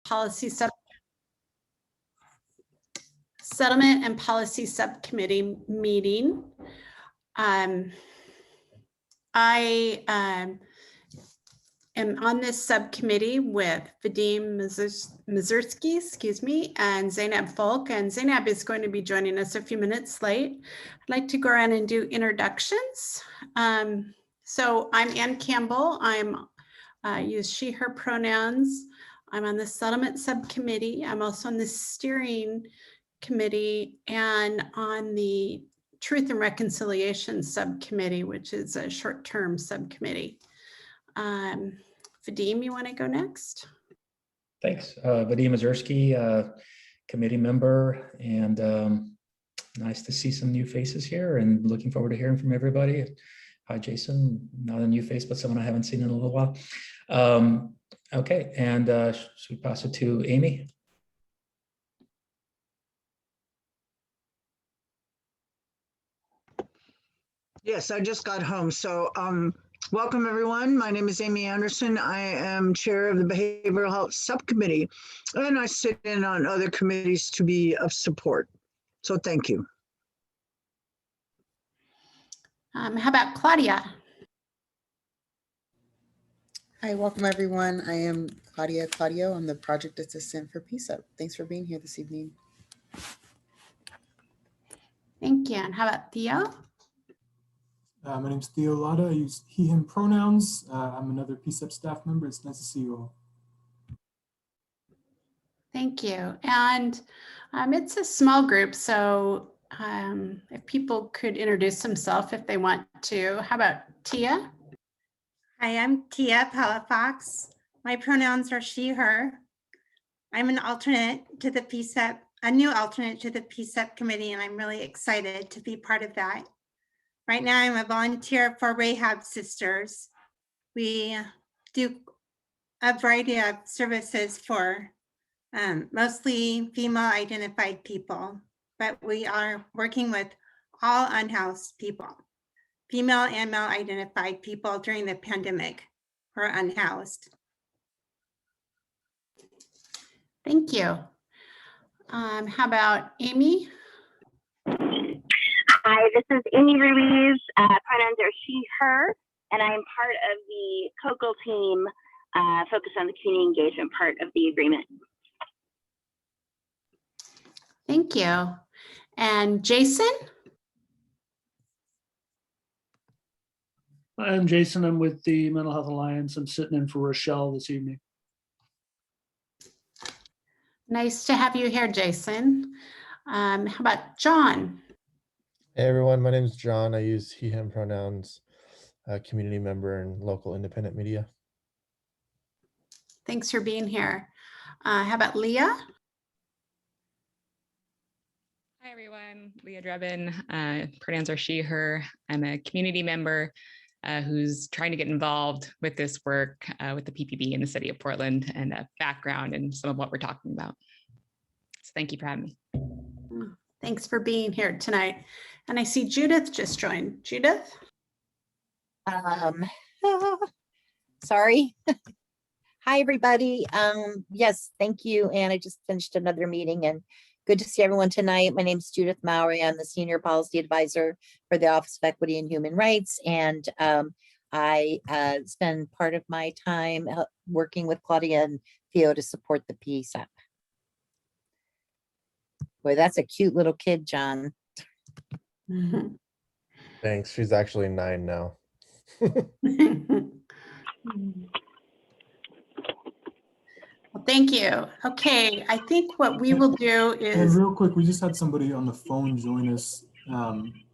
Policy Settlement and Policy Subcommittee meeting. I am on this subcommittee with Vadim Mazursky, excuse me, and Zainab Folk, and Zainab is going to be joining us a few minutes late. I'd like to go around and do introductions. So I'm Ann Campbell. I use she, her pronouns. I'm on the settlement subcommittee. I'm also on the steering committee and on the Truth and Reconciliation subcommittee, which is a short-term subcommittee. Vadim, you want to go next? Thanks. Vadim Mazursky, committee member, and nice to see some new faces here and looking forward to hearing from everybody. Hi, Jason. Not a new face, but someone I haven't seen in a little while. Okay, and should we pass it to Amy? Yes, I just got home. So welcome everyone. My name is Amy Anderson. I am chair of the Behavioral Health Subcommittee, and I sit in on other committees to be of support. So thank you. How about Claudia? Hi, welcome everyone. I am Claudia Claudio. I'm the project assistant for PCCEP. Thanks for being here this evening. Thank you. And how about Theo? My name is Theo Lada. I use he, him pronouns. I'm another PCCEP staff member. It's nice to see you all. Thank you. And it's a small group, so if people could introduce themselves if they want to. How about Tia? Hi, I'm Tia Palafox. My pronouns are she, her. I'm an alternate to the PCCEP, a new alternate to the PCCEP committee, and I'm really excited to be part of that. Right now, I'm a volunteer for Rahab Sisters. We do a variety of services for mostly female identified people, but we are working with all unhoused people, female and male identified people during the pandemic who are unhoused. Thank you. How about Amy? Hi, this is Amy Ruiz. Pronouns are she, her, and I'm part of the COCO team focused on the community engagement part of the agreement. Thank you. And Jason? I'm Jason. I'm with the Mental Health Alliance. I'm sitting in for Rochelle this evening. Nice to have you here, Jason. How about John? Hey everyone, my name is John. I use he, him pronouns, community member and local independent media. Thanks for being here. How about Leah? Hi everyone, Leah Drebin. Pronouns are she, her. I'm a community member who's trying to get involved with this work with the PPB in the city of Portland and a background in some of what we're talking about. So thank you for having me. Thanks for being here tonight. And I see Judith just joined. Judith? Sorry. Hi, everybody. Yes, thank you. And I just finished another meeting and good to see everyone tonight. My name is Judith Mowry. I'm the Senior Policy Advisor for the Office of Equity and Human Rights. And I spend part of my time working with Claudia and Theo to support the PCCEP. Boy, that's a cute little kid, John. Thanks. She's actually 9 now. Well, thank you. Okay, I think what we will do is... And real quick, we just had somebody on the phone join us.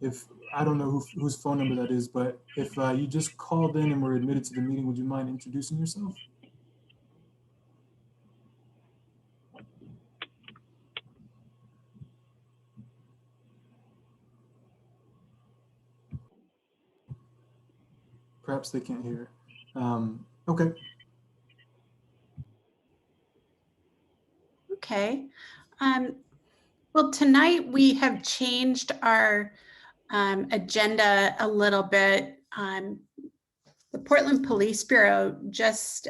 If I don't know whose phone number that is, but if you just called in and were admitted to the meeting, would you mind introducing yourself? Perhaps they can't hear. Okay. Okay. Well, tonight we have changed our agenda a little bit. The Portland Police Bureau just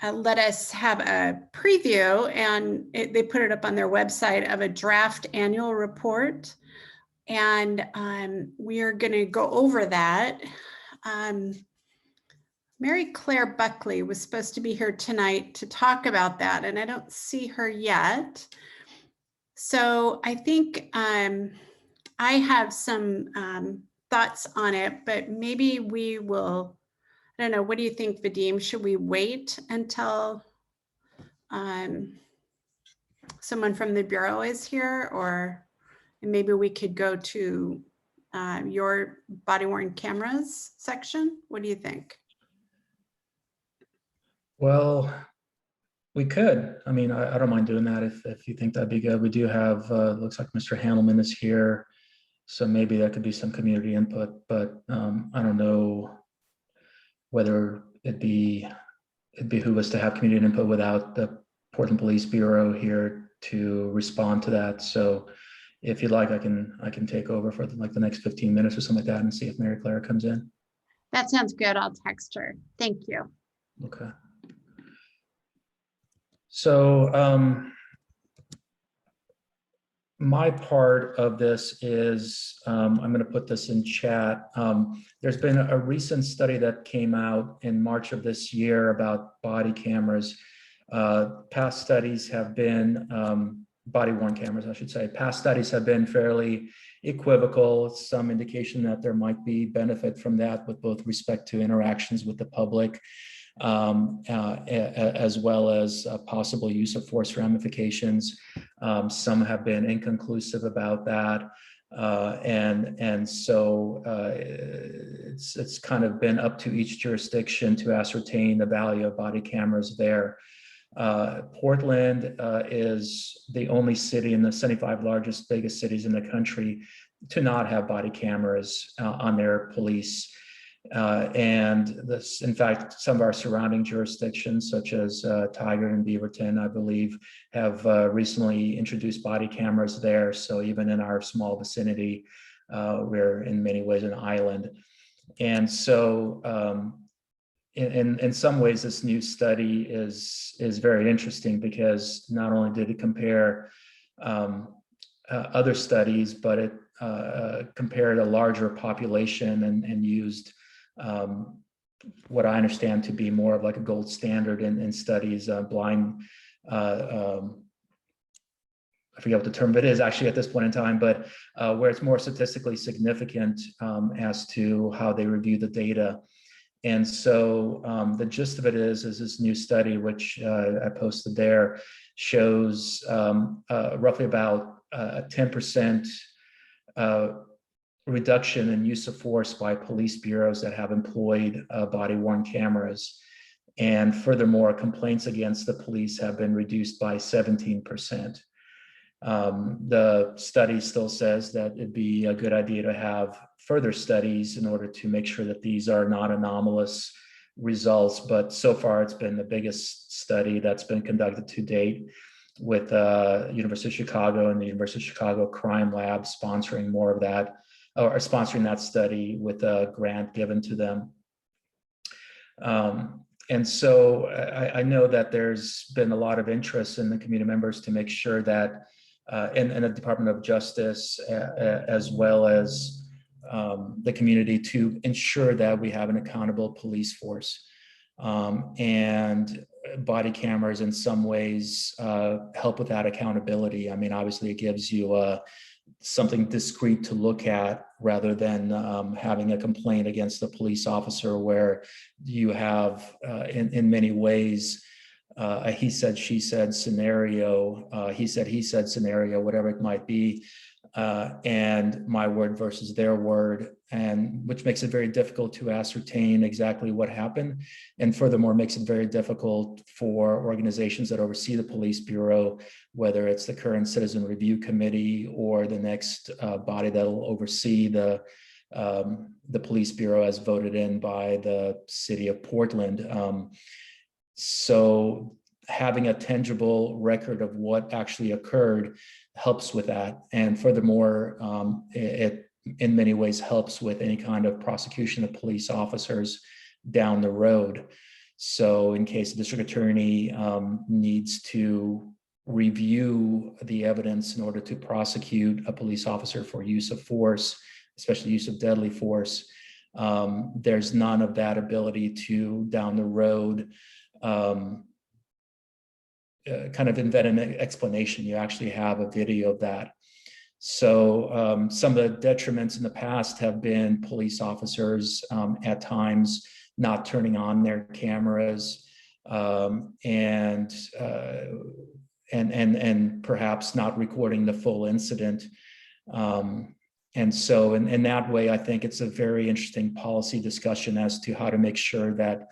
let us have a preview, and they put it up on their website, of a draft annual report. And we are going to go over that. Mary Claire Buckley was supposed to be here tonight to talk about that, and I don't see her yet. So I think I have some thoughts on it, but maybe we will, I don't know, what do you think, Vadim? Should we wait until someone from the Bureau is here, or maybe we could go to your body worn cameras section? What do you think? Well, we could. I mean, I don't mind doing that if you think that'd be good. We do have, looks like Mr. Handelman is here, so maybe that could be some community input, but I don't know whether it'd behoove us to have community input without the Portland Police Bureau here to respond to that. So if you'd like, I can take over for like the next 15 minutes or something like that and see if Mary Claire comes in. That sounds good. I'll text her. Thank you. Okay. So my part of this is, I'm going to put this in chat. There's been a recent study that came out in March of this year about body cameras. Past studies have been, body worn cameras, I should say. Past studies have been fairly equivocal. Some indication that there might be benefit from that with both respect to interactions with the public, as well as possible use of force ramifications. Some have been inconclusive about that. And so it's kind of been up to each jurisdiction to ascertain the value of body cameras there. Portland is the only city in the 75 biggest cities in the country to not have body cameras on their police. And this, in fact, some of our surrounding jurisdictions, such as Tiger and Beaverton, I believe, have recently introduced body cameras there. So even in our small vicinity, we're in many ways an island. And so in some ways, this new study is very interesting because not only did it compare other studies, but it compared a larger population and used what I understand to be more of like a gold standard in studies, blind, I forget what the term of it is actually at this point in time, but where it's more statistically significant as to how they review the data. And so the gist of it is this new study, which I posted there, shows roughly about a 10% reduction in use of force by police bureaus that have employed body-worn cameras. And furthermore, complaints against the police have been reduced by 17%. The study still says that it'd be a good idea to have further studies in order to make sure that these are not anomalous results. But so far, it's been the biggest study that's been conducted to date, with University of Chicago and the University of Chicago Crime Lab sponsoring more of that, or sponsoring that study with a grant given to them. And so I know that there's been a lot of interest in the community members to make sure that in the Department of Justice, as well as the community, to ensure that we have an accountable police force. And body cameras in some ways help with that accountability. I mean, obviously it gives you something discrete to look at rather than having a complaint against a police officer where you have in many ways a he said, she said scenario, he said scenario, whatever it might be, and my word versus their word, and which makes it very difficult to ascertain exactly what happened. And furthermore, makes it very difficult for organizations that oversee the police bureau, whether it's the current Citizen Review Committee or the next body that'll oversee the police bureau as voted in by the city of Portland. So having a tangible record of what actually occurred helps with that. And furthermore, it in many ways helps with any kind of prosecution of police officers down the road. So in case the district attorney needs to review the evidence in order to prosecute a police officer for use of force, especially use of deadly force, there's none of that ability to down the road kind of invent an explanation. You actually have a video of that. So some of the detriments in the past have been police officers at times not turning on their cameras and perhaps not recording the full incident. And so in that way, I think it's a very interesting policy discussion as to how to make sure that,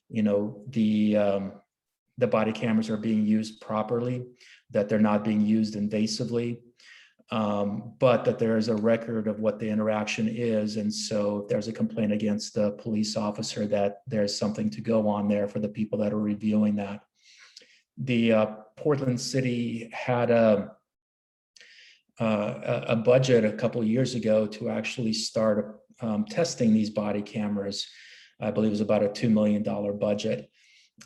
you know, the body cameras are being used properly, that they're not being used invasively, but that there is a record of what the interaction is. And so if there's a complaint against the police officer, that there's something to go on there for the people that are reviewing that. The Portland City had a budget a couple of years ago to actually start testing these body cameras. I believe it was about a $2 million budget.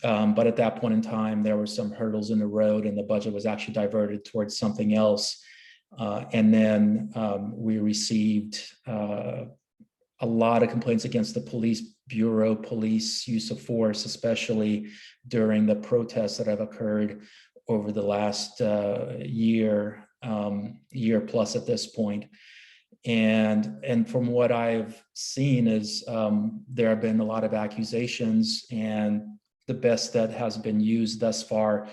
But at that point in time, there were some hurdles in the road and the budget was actually diverted towards something else. And then we received a lot of complaints against the police bureau, police use of force, especially during the protests that have occurred over the last year plus at this point. And from what I've seen is there have been a lot of accusations, and the best that has been used thus far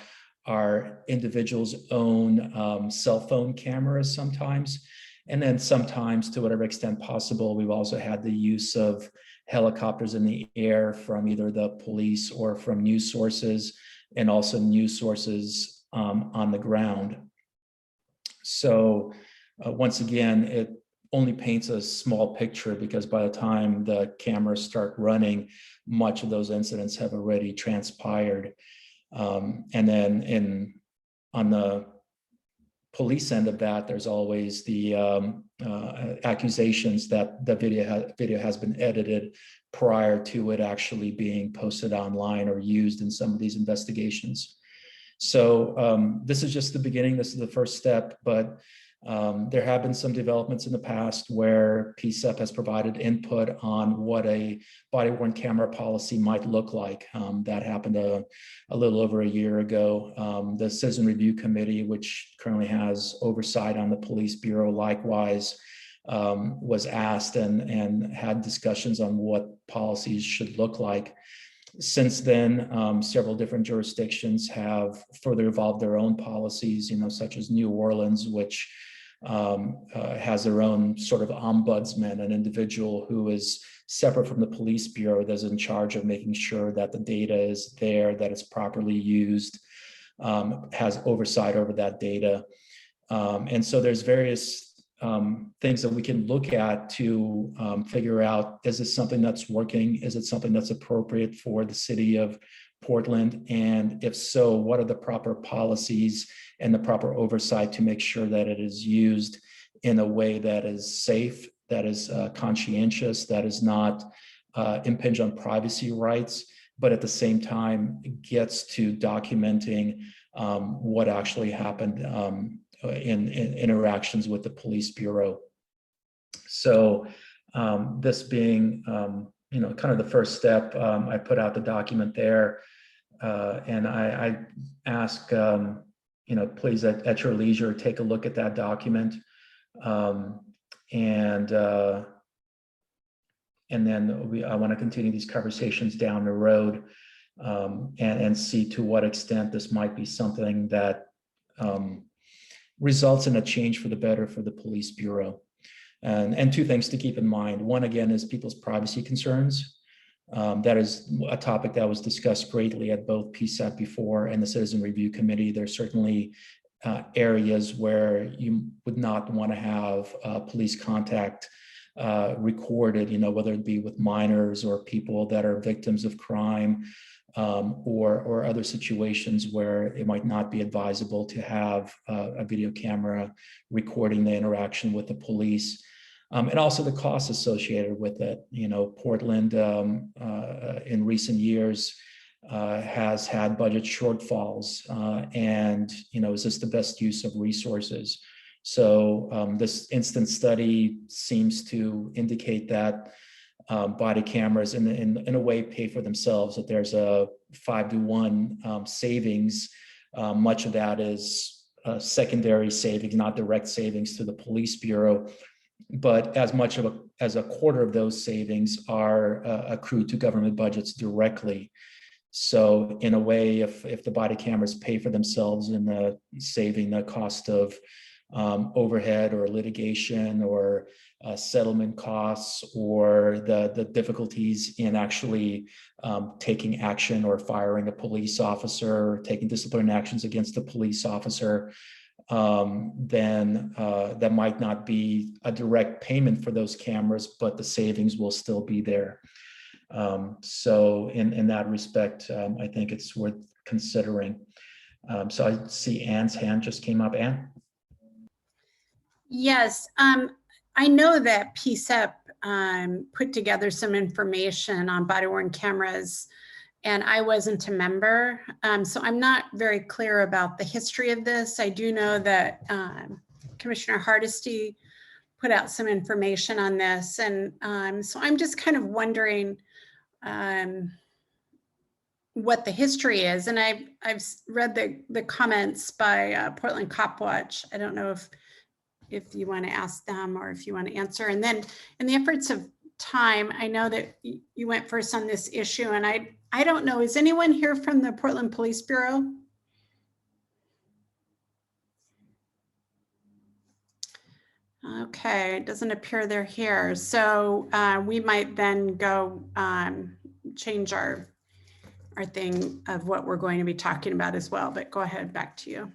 are individuals' own cell phone cameras sometimes. And then sometimes, to whatever extent possible, we've also had the use of helicopters in the air from either the police or from news sources, and also news sources on the ground. So once again, it only paints a small picture, because by the time the cameras start running, much of those incidents have already transpired. And then on the police end of that, there's always the accusations that the video has been edited prior to it actually being posted online or used in some of these investigations. So this is just the beginning. This is the first step, but there have been some developments in the past where PCCEP has provided input on what a body-worn camera policy might look like. That happened a little over a year ago. The Citizen Review Committee, which currently has oversight on the Police Bureau, likewise was asked and had discussions on what policies should look like. Since then, several different jurisdictions have further evolved their own policies, such as New Orleans, which has their own sort of ombudsman, an individual who is separate from the police bureau that's in charge of making sure that the data is there, that it's properly used, has oversight over that data. And so there's various things that we can look at to figure out, is this something that's working? Is it something that's appropriate for the city of Portland? And if so, what are the proper policies and the proper oversight to make sure that it is used in a way that is safe, that is conscientious, that is not impinge on privacy rights, but at the same time gets to documenting what actually happened in interactions with the police bureau. So this being, kind of the first step, I put out the document there, and I ask, please at your leisure, take a look at that document, and then I want to continue these conversations down the road, and see to what extent this might be something that results in a change for the better for the police bureau. And two things to keep in mind. One, again, is people's privacy concerns. That is a topic that was discussed greatly at both PCCEP before and the Citizen Review Committee. There's certainly areas where you would not want to have police contact recorded, whether it be with minors or people that are victims of crime, or other situations where it might not be advisable to have a video camera recording the interaction with the police. And also the costs associated with it. Portland in recent years has had budget shortfalls, and is this the best use of resources? So this instant study seems to indicate that body cameras in a way pay for themselves, that there's a 5-to-1 savings. Much of that is secondary savings, not direct savings to the police bureau, but as much as a quarter of those savings are accrued to government budgets directly. So in a way, if the body cameras pay for themselves in saving the cost of overhead or litigation or settlement costs, or the difficulties in actually taking action or firing a police officer, or taking disciplinary actions against a police officer, then that might not be a direct payment for those cameras, but the savings will still be there. So in that respect, I think it's worth considering. So I see Anne's hand just came up. Anne? Yes, I know that PCCEP put together some information on body-worn cameras, and I wasn't a member, so I'm not very clear about the history of this. I do know that Commissioner Hardesty put out some information on this, and so I'm just kind of wondering what the history is. And I've read the comments by Portland Cop Watch. I don't know if you want to ask them or if you want to answer. And then in the efforts of time, I know that you went first on this issue, and I don't know, is anyone here from the Portland Police Bureau? Okay, it doesn't appear they're here. So we might then go change our thing of what we're going to be talking about as well, but go ahead, back to you.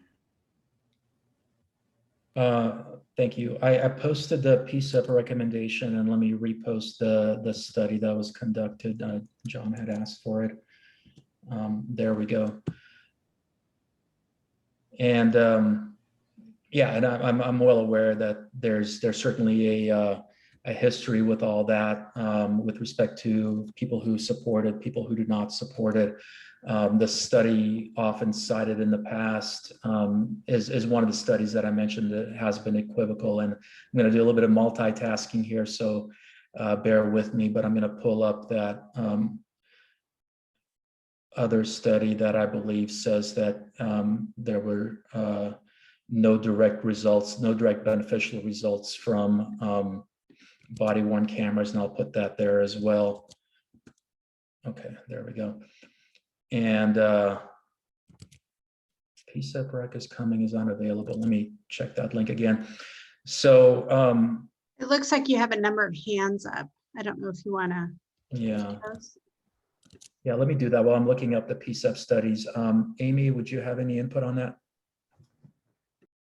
Thank you. I posted the PCCEP recommendation, and let me repost the study that was conducted. John had asked for it. There we go. And yeah, and I'm well aware that there's certainly a history with all that, with respect to people who support it, people who do not support it. The study often cited in the past is one of the studies that I mentioned that has been equivocal. And I'm going to do a little bit of multitasking here, so bear with me, but I'm going to pull up that other study that I believe says that there were no direct results, no direct beneficial results from body-worn cameras, and I'll put that there as well. Okay, there we go. And PCCEP rec is coming, is unavailable. Let me check that link again. So it looks like you have a number of hands up. I don't know if you want to. Yeah, let me do that while I'm looking up the PCCEP studies. Amy, would you have any input on that?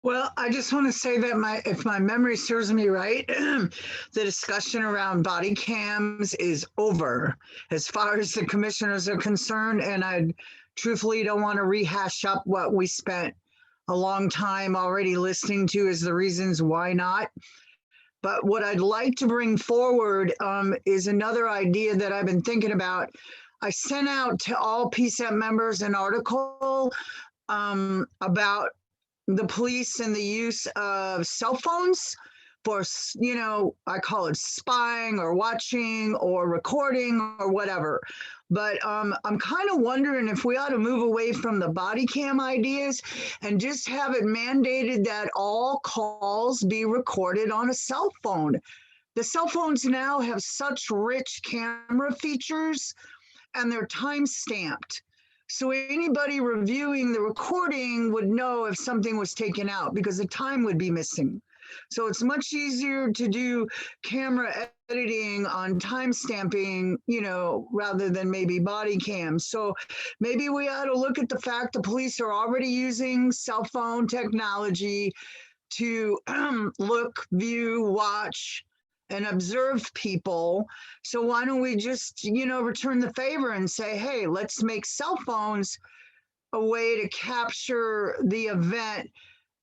Well, I just want to say that if my memory serves me right, the discussion around body cams is over as far as the commissioners are concerned. And I truthfully don't want to rehash up what we spent a long time already listening to as the reasons why not. But what I'd like to bring forward is another idea that I've been thinking about. I sent out to all PCCEP members an article about the police and the use of cell phones for, I call it spying or watching or recording or whatever. But I'm kind of wondering if we ought to move away from the body cam ideas and just have it mandated that all calls be recorded on a cell phone. The cell phones now have such rich camera features, and they're time stamped. So anybody reviewing the recording would know if something was taken out because the time would be missing. So it's much easier to do camera editing on time stamping, rather than maybe body cams. So maybe we ought to look at the fact the police are already using cell phone technology to look, view, watch, and observe people. So why don't we just, return the favor and say, hey, let's make cell phones a way to capture the event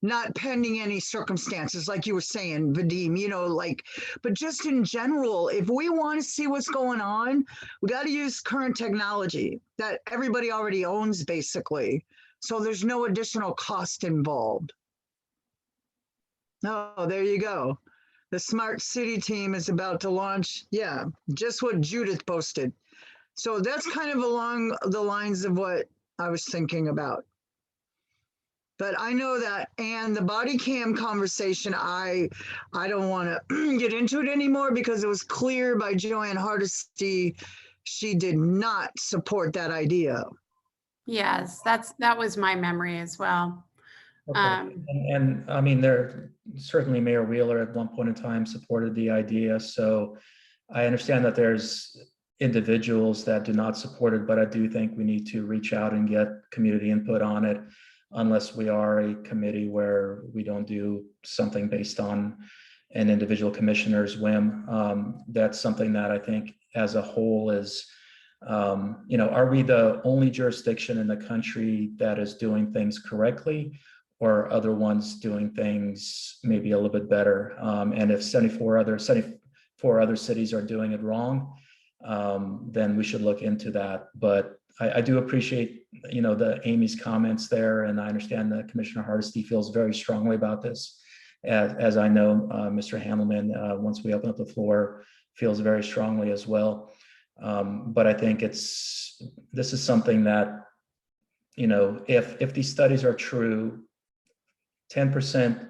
not pending any circumstances, like you were saying, Vadim, you know, like, but just in general, if we want to see what's going on, we got to use current technology that everybody already owns, basically. So there's no additional cost involved. Oh, there you go. The Smart City team is about to launch. Yeah, just what Judith posted. So that's kind of along the lines of what I was thinking about. But I know that, and the body cam conversation, I don't want to get into it anymore because it was clear by Joanne Hardesty, she did not support that idea. Yes, that was my memory as well. Okay. And I mean, there certainly Mayor Wheeler at one point in time supported the idea. So I understand that there's individuals that do not support it, but I do think we need to reach out and get community input on it, unless we are a committee where we don't do something based on an individual commissioner's whim. That's something that I think as a whole is, you know, are we the only jurisdiction in the country that is doing things correctly, or are other ones doing things maybe a little bit better? And if 74 other cities are doing it wrong, then we should look into that. But I do appreciate, you know, the Amy's comments there, and I understand that Commissioner Hardesty feels very strongly about this, as I know Mr. Handelman, once we open up the floor, feels very strongly as well. But I think this is something that, you know, if these studies are true, 10%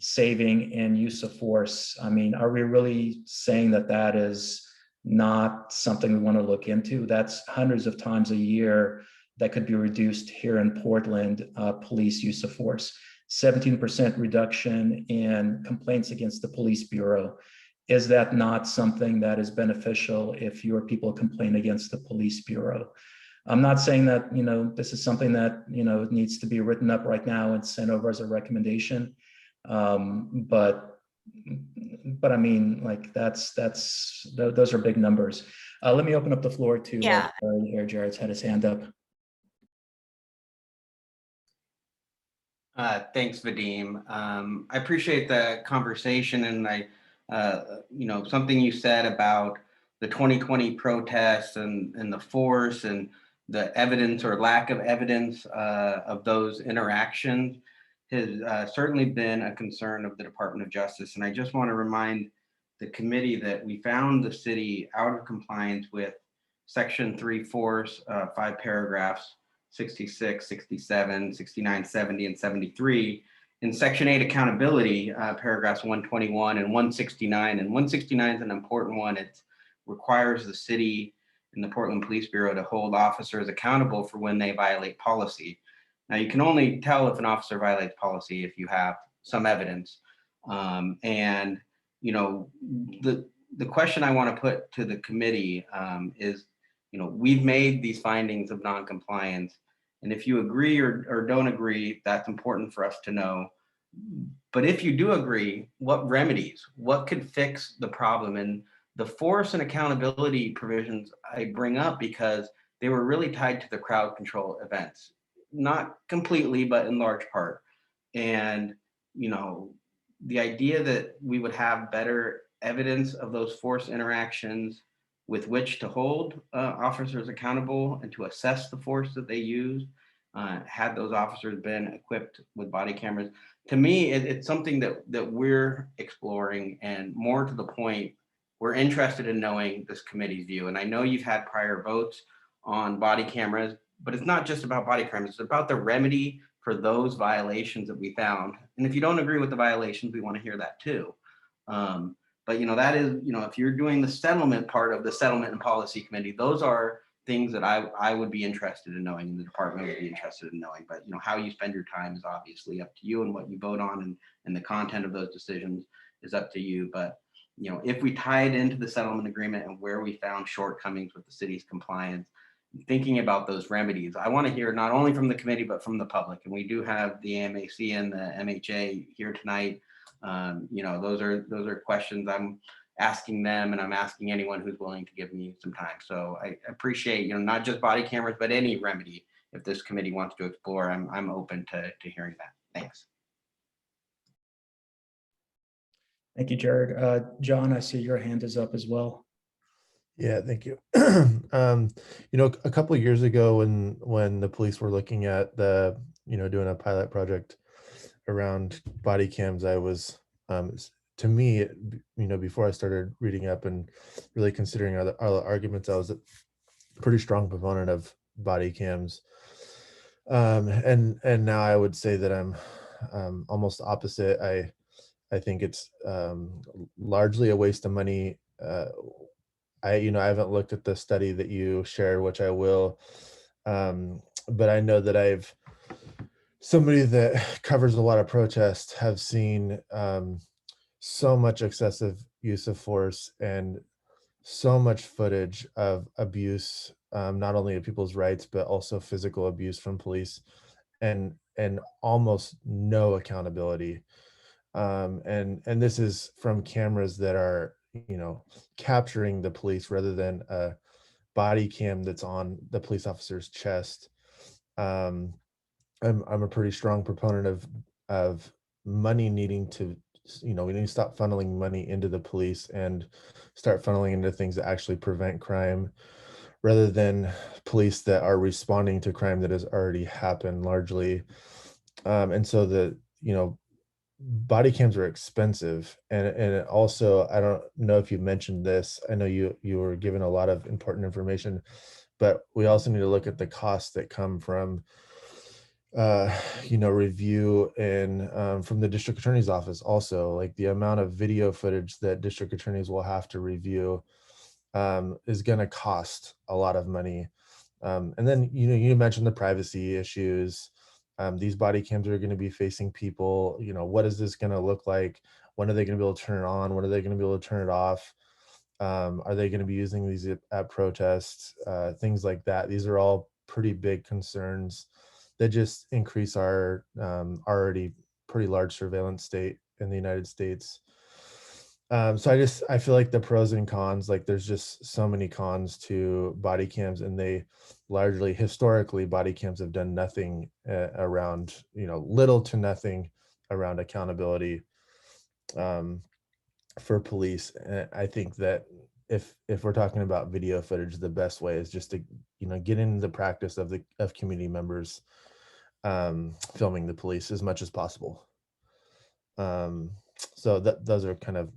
saving in use of force, I mean, are we really saying that that is not something we want to look into? That's hundreds of times a year that could be reduced here in Portland, police use of force. 17% reduction in complaints against the police bureau. Is that not something that is beneficial if your people complain against the police bureau? I'm not saying that, you know, this is something that, you know, needs to be written up right now and sent over as a recommendation. But I mean, like those are big numbers. Let me open up the floor to Yeah. Jared here. Jared's had his hand up. Thanks, Vadim. I appreciate the conversation, and you know, something you said about the 2020 protests and the force and the evidence or lack of evidence of those interactions has certainly been a concern of the Department of Justice. And I just want to remind the committee that we found the city out of compliance with Section 3 force, 5 paragraphs, 66, 67, 69, 70, and 73. In Section 8 accountability, paragraphs 121 and 169. And 169 is an important one. It requires the city and the Portland Police Bureau to hold officers accountable for when they violate policy. Now, you can only tell if an officer violates policy if you have some evidence. And, you know, the question I want to put to the committee is, you know, we've made these findings of non-compliance, and if you agree or don't agree, that's important for us to know. But if you do agree, what remedies, what could fix the problem? And the force and accountability provisions I bring up because they were really tied to the crowd control events, not completely, but in large part. And, you know, the idea that we would have better evidence of those force interactions with which to hold officers accountable and to assess the force that they used, had those officers been equipped with body cameras. To me, it's something that we're exploring, and more to the point, we're interested in knowing this committee's view. And I know you've had prior votes on body cameras, but it's not just about body cameras, it's about the remedy for those violations that we found. And if you don't agree with the violations, we want to hear that too. But, you know, that is, you know, if you're doing the settlement part of the Settlement and Policy Committee, those are things that I would be interested in knowing, and the department would be interested in knowing. But, you know, how you spend your time is obviously up to you, and what you vote on and the content of those decisions is up to you. But, you know, if we tie it into the settlement agreement and where we found shortcomings with the city's compliance, thinking about those remedies, I want to hear not only from the committee, but from the public. And we do have the AMAC and the MHA here tonight. You know, those are questions I'm asking them, and I'm asking anyone who's willing to give me some time. So I appreciate, you know, not just body cameras, but any remedy if this committee wants to explore. I'm open to hearing that. Thanks. Thank you, Jared. John, I see your hand is up as well. Yeah, thank you. A couple of years ago when the police were looking at doing a pilot project around body cams, I was, to me, before I started reading up and really considering other arguments, I was a pretty strong proponent of body cams. And now I would say that I'm almost opposite. I think it's largely a waste of money. I haven't looked at the study that you shared, which I will. But I know that somebody that covers a lot of protests have seen so much excessive use of force and so much footage of abuse, not only of people's rights, but also physical abuse from police, and almost no accountability. And this is from cameras that are capturing the police rather than a body cam that's on the police officer's chest. I'm a pretty strong proponent of money needing to, we need to stop funneling money into the police and start funneling into things that actually prevent crime, rather than police that are responding to crime that has already happened largely. And so body cams are expensive, and it also, I don't know if you mentioned this, I know you were given a lot of important information, but we also need to look at the costs that come from review and from the district attorney's office. Also, like the amount of video footage that district attorneys will have to review is going to cost a lot of money. And then you mentioned the privacy issues. These body cams are going to be facing people. What is this going to look like? When are they going to be able to turn it on? When are they going to be able to turn it off? Are they going to be using these at protests? Things like that. These are all pretty big concerns that just increase our already pretty large surveillance state in the United States. So I feel like the pros and cons, like there's just so many cons to body cams, and they largely, historically, body cams have done nothing around, little to nothing around accountability for police. And I think that if we're talking about video footage, the best way is just to, get into the practice of community members filming the police as much as possible. So those are kind of,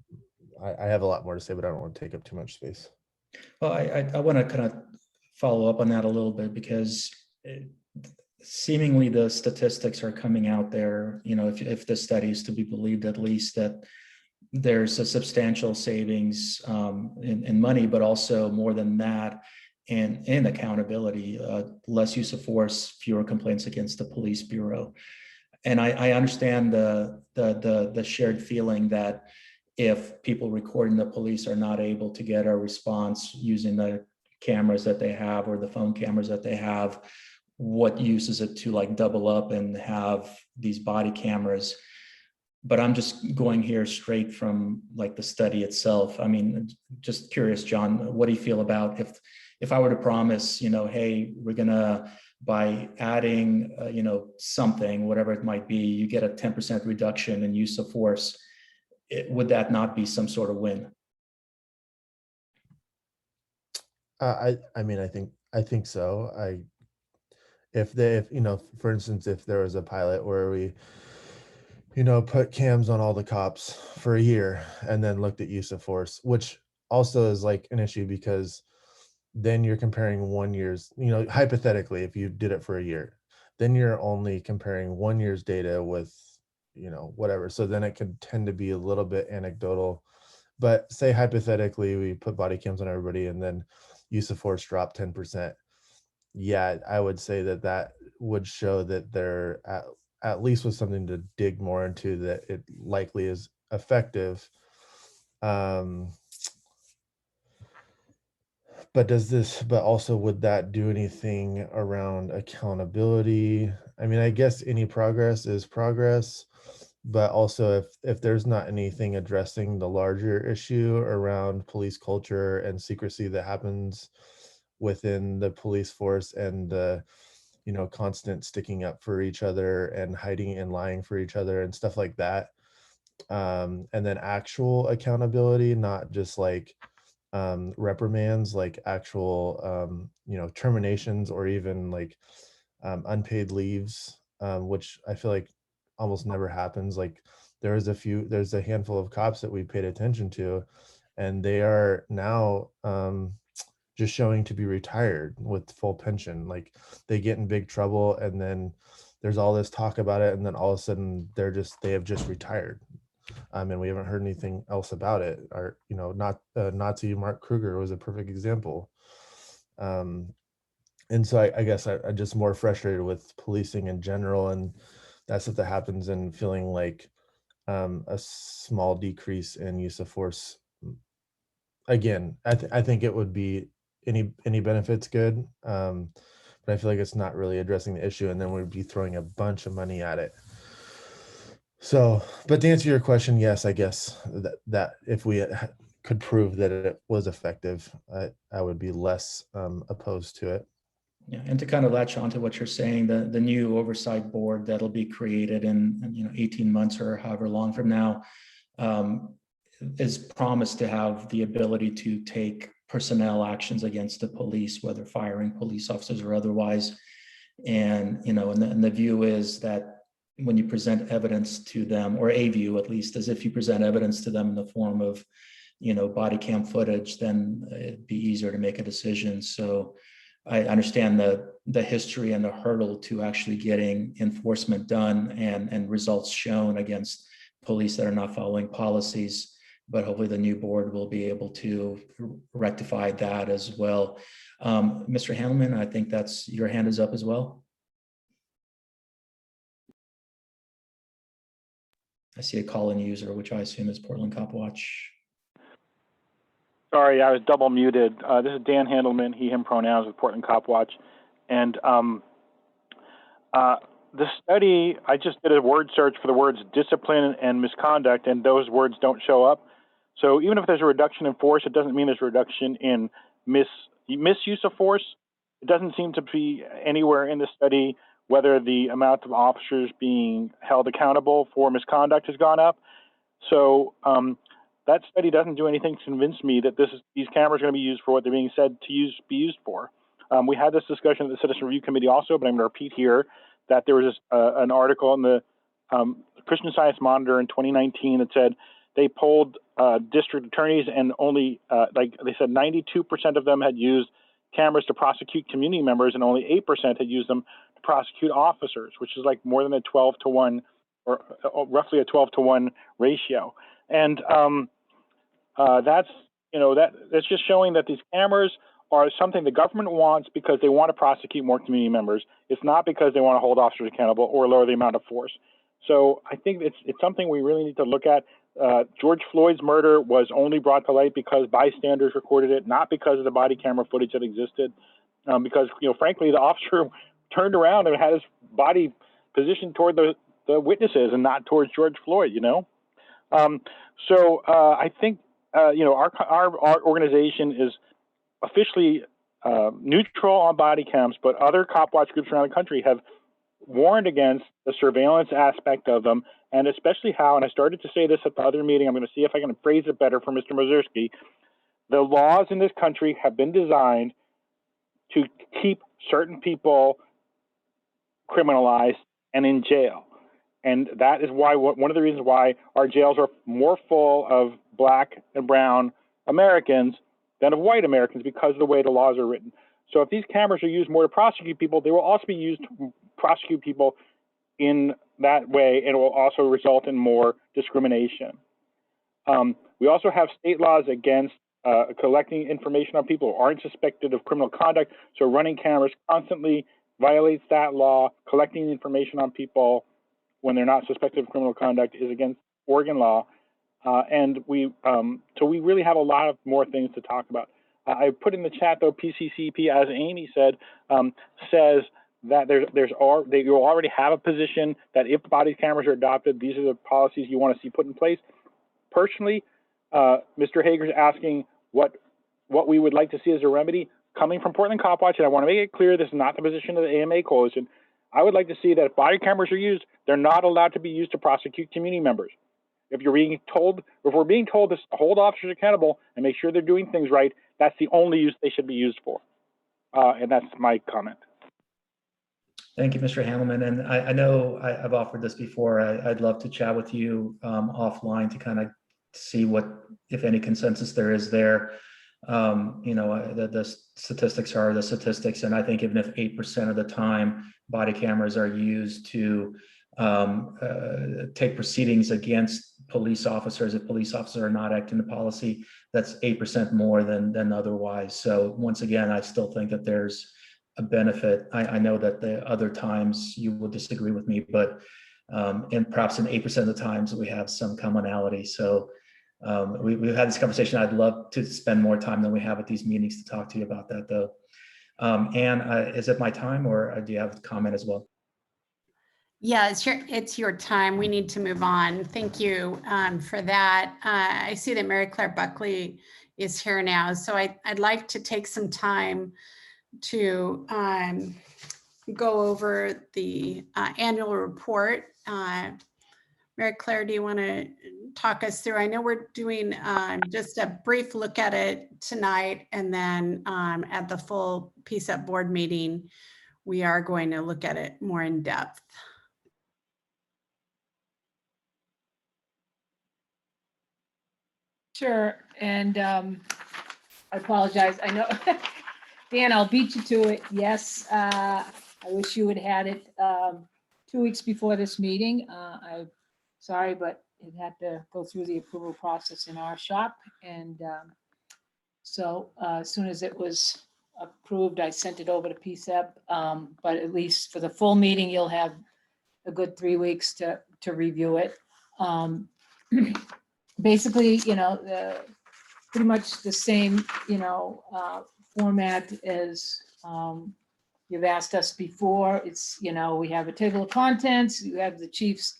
I have a lot more to say, but I don't want to take up too much space. Well, I want to kind of follow up on that a little bit, because seemingly the statistics are coming out there, if the study is to be believed, at least, that there's a substantial savings in money, but also more than that, in accountability, less use of force, fewer complaints against the police bureau. And I understand the shared feeling that if people recording the police are not able to get a response using the cameras that they have or the phone cameras that they have, what use is it to like double up and have these body cameras? But I'm just going here straight from like the study itself. I mean, just curious, John, what do you feel about if I were to promise, hey, we're gonna, by adding, something, whatever it might be, you get a 10% reduction in use of force. Would that not be some sort of win? I mean, I think so. If for instance, if there was a pilot where we, put cams on all the cops for a year and then looked at use of force, which also is like an issue, because then you're comparing 1 year's, hypothetically, if you did it for a year, then you're only comparing 1 year's data with, whatever. So then it could tend to be a little bit anecdotal. But say hypothetically, we put body cams on everybody and then use of force dropped 10%. Yeah, I would say that would show that there at least was something to dig more into, that it likely is effective. But also, would that do anything around accountability? I mean, I guess any progress is progress, but also if there's not anything addressing the larger issue around police culture and secrecy that happens within the police force, and the constant sticking up for each other and hiding and lying for each other and stuff like that, and then actual accountability, not just like reprimands, like actual terminations or even like unpaid leaves, which I feel like almost never happens. Like there's a handful of cops that we paid attention to, and they are now just showing to be retired with full pension. Like they get in big trouble, and then there's all this talk about it, and then all of a sudden they have just retired. And we haven't heard anything else about it. Our, Nazi Mark Kruger was a perfect example. And so I guess I'm just more frustrated with policing in general, and that's what happens, and feeling like a small decrease in use of force. Again, I think it would be any benefits good, but I feel like it's not really addressing the issue, and then we'd be throwing a bunch of money at it. So, but to answer your question, yes, I guess that if we could prove that it was effective, I would be less opposed to it. Yeah, and to kind of latch on to what you're saying, the new oversight board that'll be created in 18 months or however long from now is promised to have the ability to take personnel actions against the police, whether firing police officers or otherwise. And and the view is that when you present evidence to them, or a view at least, as if you present evidence to them in the form of body cam footage, then it'd be easier to make a decision. So I understand the history and the hurdle to actually getting enforcement done and results shown against police that are not following policies, but hopefully the new board will be able to rectify that as well. Mr. Handelman, I think your hand is up as well. I see a call-in user, which I assume is Portland Cop Watch. Sorry, I was double muted. This is Dan Handelman, he, him pronouns with Portland Cop Watch. And the study, I just did a word search for the words discipline and misconduct, and those words don't show up. So even if there's a reduction in force, it doesn't mean there's a reduction in misuse of force. It doesn't seem to be anywhere in the study whether the amount of officers being held accountable for misconduct has gone up. So that study doesn't do anything to convince me that these cameras are going to be used for what they're being said to be used for. We had this discussion at the Citizen Review Committee also, but I'm going to repeat here that there was an article in the Christian Science Monitor in 2019 that said they polled district attorneys, and only, like they said, 92% of them had used cameras to prosecute community members, and only 8% had used them to prosecute officers, which is like more than a 12-to-1, or roughly a 12-to-1 ratio. And that's just showing that these cameras are something the government wants because they want to prosecute more community members. It's not because they want to hold officers accountable or lower the amount of force. So I think it's something we really need to look at. George Floyd's murder was only brought to light because bystanders recorded it, not because of the body camera footage that existed. Because frankly, the officer turned around and had his body positioned toward the witnesses and not towards George Floyd. So I think our organization is officially neutral on body cams, but other cop watch groups around the country have warned against the surveillance aspect of them, and especially how, and I started to say this at the other meeting, I'm going to see if I can phrase it better for Mr. Mazursky. The laws in this country have been designed to keep certain people criminalized and in jail. And that is why one of the reasons why our jails are more full of Black and brown Americans than of white Americans, because of the way the laws are written. So if these cameras are used more to prosecute people, they will also be used to prosecute people in that way, and it will also result in more discrimination. We also have state laws against collecting information on people who aren't suspected of criminal conduct. So running cameras constantly violates that law. Collecting information on people when they're not suspected of criminal conduct is against Oregon law. So we really have a lot of more things to talk about. I put in the chat though, PCCEP, as Amy said, says that you already have a position that if body cameras are adopted, these are the policies you want to see put in place. Personally, Mr. Hager's asking what we would like to see as a remedy. Coming from Portland Cop Watch, and I want to make it clear this is not the position of the AMA Coalition, I would like to see that if body cameras are used, they're not allowed to be used to prosecute community members. If we're being told to hold officers accountable and make sure they're doing things right, that's the only use they should be used for. And that's my comment. Thank you, Mr. Handelman. And I know I've offered this before. I'd love to chat with you offline to kind of see what, if any, consensus there is there. The statistics are the statistics. And I think even if 8% of the time body cameras are used to take proceedings against police officers, if police officers are not acting the policy, that's 8% more than otherwise. So once again, I still think that there's a benefit. I know that the other times you will disagree with me, but and perhaps in 8% of the times we have some commonality. So we've had this conversation. I'd love to spend more time than we have at these meetings to talk to you about that, though. Anne, is it my time, or do you have a comment as well? Yeah, it's your time. We need to move on. Thank you for that. I see that Mary Claire Buckley is here now, so I'd like to take some time to go over the annual report. Mary Claire, do you want to talk us through? I know we're doing just a brief look at it tonight, and then at the full PCCEP board meeting, we are going to look at it more in depth. Sure, and I apologize. I know, Dan, I'll beat you to it. Yes, I wish you had had it 2 weeks before this meeting. I'm sorry, but it had to go through the approval process in our shop. And so as soon as it was approved, I sent it over to PCCEP. But at least for the full meeting, you'll have a good 3 weeks to review it. Basically, pretty much the same, format as you've asked us before. It's, we have a table of contents, you have the chief's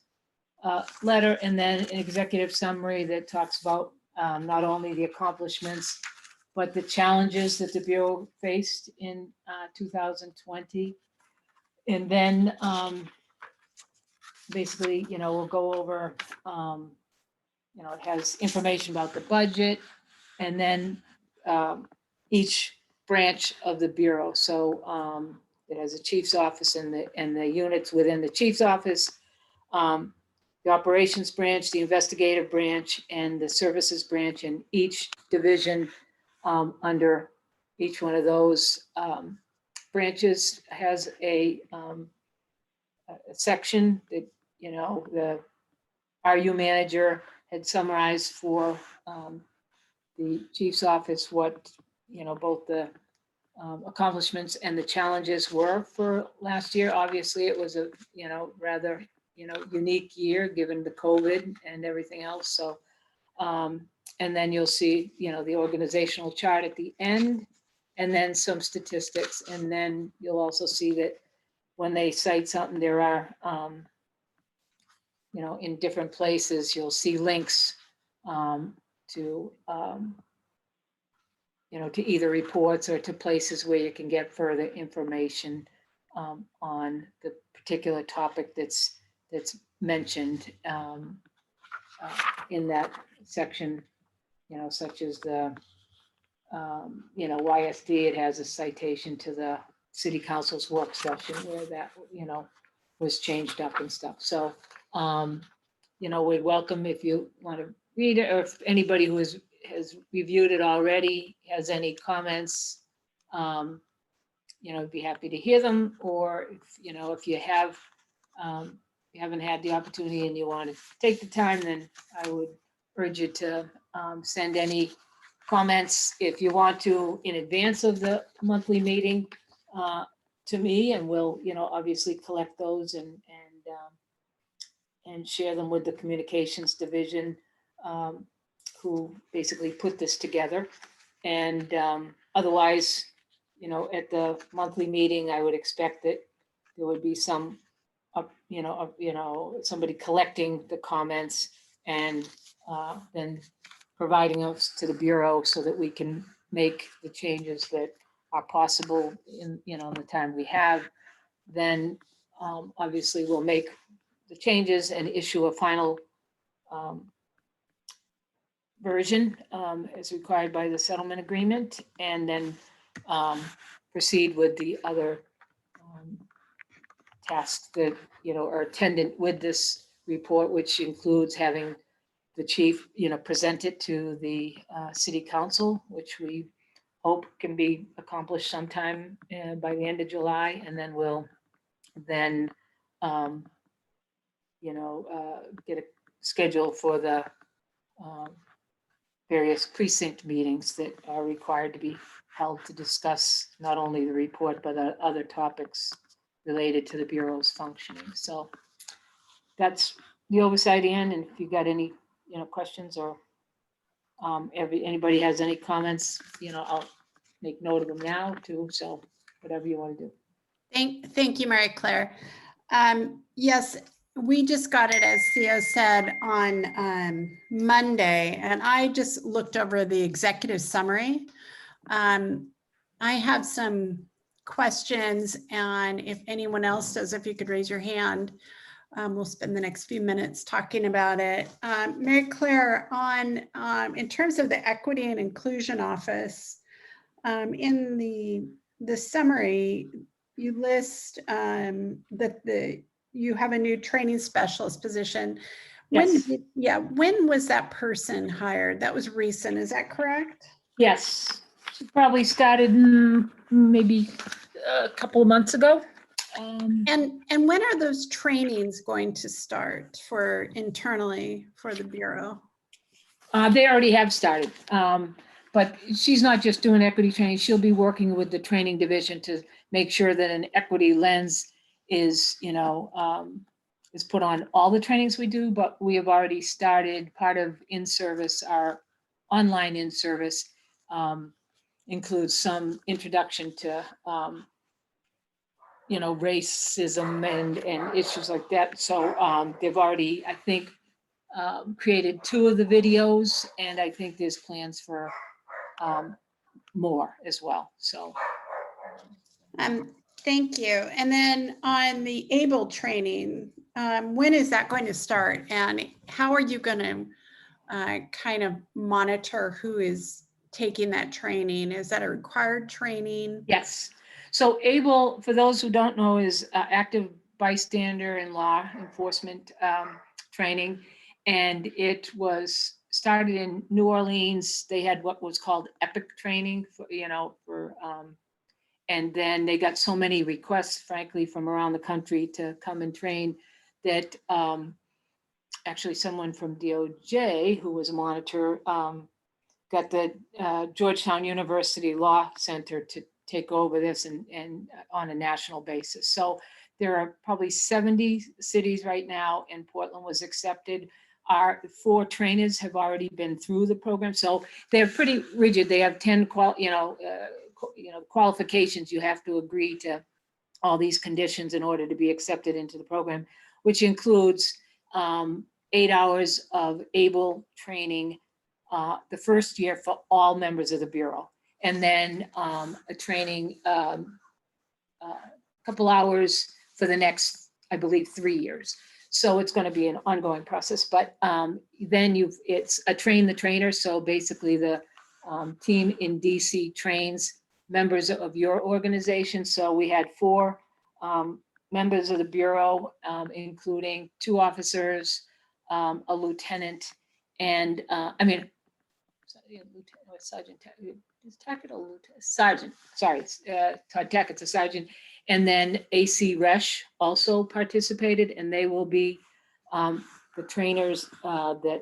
letter, and then an executive summary that talks about not only the accomplishments, but the challenges that the Bureau faced in 2020. And then basically, we'll go over, it has information about the budget, and then each branch of the Bureau. So it has a chief's office and the units within the chief's office, the operations branch, the investigative branch, and the services branch, and each division under each one of those branches has a section that, the RU manager had summarized for the chief's office what, both the accomplishments and the challenges were for last year. Obviously, it was a, rather, unique year given the COVID and everything else. So, and then you'll see, the organizational chart at the end, and then some statistics. And then you'll also see that when they cite something, there are, in different places, you'll see links to, to either reports or to places where you can get further information on the particular topic that's mentioned in that section, such as the, YSD, it has a citation to the city council's work session where that, was changed up and stuff. So, we'd welcome if you want to read it, or if anybody who has reviewed it already has any comments, I'd be happy to hear them. Or if you have, you haven't had the opportunity and you want to take the time, then I would urge you to send any comments if you want to in advance of the monthly meeting to me, and we'll, obviously collect those and share them with the communications division, who basically put this together. And otherwise, at the monthly meeting, I would expect that there would be some, somebody collecting the comments and then providing us to the Bureau so that we can make the changes that are possible in, the time we have. Then obviously we'll make the changes and issue a final version as required by the settlement agreement, and then proceed with the other tasks that, are attendant with this report, which includes having the chief, present it to the city council, which we hope can be accomplished sometime by the end of July, and then we'll then, get a schedule for the various precinct meetings that are required to be held to discuss not only the report, but other topics related to the Bureau's functioning. So that's the oversight end. And if you got any, questions or anybody has any comments, I'll make note of them now too. So whatever you want to do. Thank you, Mary Claire. Yes, we just got it, as Theo said, on Monday, and I just looked over the executive summary. I have some questions, and if anyone else does, if you could raise your hand, we'll spend the next few minutes talking about it. Mary Claire, in terms of the Equity and Inclusion Office, in the summary, you list that you have a new training specialist position. Yes. When was that person hired? That was recent, is that correct? Yes, she probably started maybe a couple of months ago. And when are those trainings going to start for internally for the Bureau? They already have started, but she's not just doing equity training. She'll be working with the training division to make sure that an equity lens is, is put on all the trainings we do, but we have already started part of in-service. Our online in-service includes some introduction to, racism and issues like that. So they've already, I think, created 2 of the videos, and I think there's plans for more as well. So. Thank you. And then on the ABLE training, when is that going to start? And how are you going to kind of monitor who is taking that training? Is that a required training? Yes. So ABLE, for those who don't know, is active bystander and law enforcement training. And it was started in New Orleans. They had what was called EPIC training for, and then they got so many requests, frankly, from around the country to come and train that actually someone from DOJ, who was a monitor, got the Georgetown University Law Center to take over this and on a national basis. So there are probably 70 cities right now, and Portland was accepted. Our 4 trainers have already been through the program, so they're pretty rigid. They have 10 qualifications. You have to agree to all these conditions in order to be accepted into the program, which includes 8 hours of ABLE training the first year for all members of the Bureau, and then a training couple hours for the next, I believe, 3 years. So it's going to be an ongoing process, but then it's a train the trainer. So basically the team in DC trains members of your organization. So we had 4 members of the Bureau, including 2 officers, a lieutenant, and sergeant, is Tackett a lieutenant? Sergeant, sorry, Todd Tackett's a sergeant. And then AC Resch also participated, and they will be the trainers that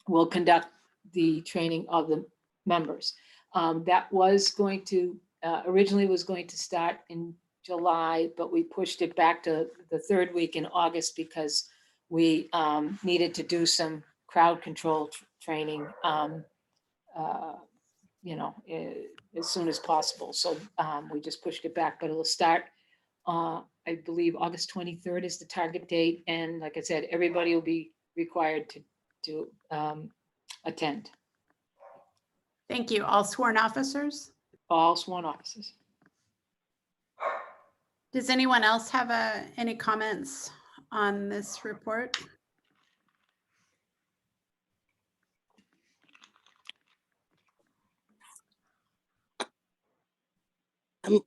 will conduct the training of the members. That was going to, originally was going to start in July, but we pushed it back to the 3rd week in August because we needed to do some crowd control training, as soon as possible. So we just pushed it back, but it'll start, I believe August 23rd is the target date. And like I said, everybody will be required to attend. Thank you. All sworn officers? All sworn officers. Does anyone else have any comments on this report?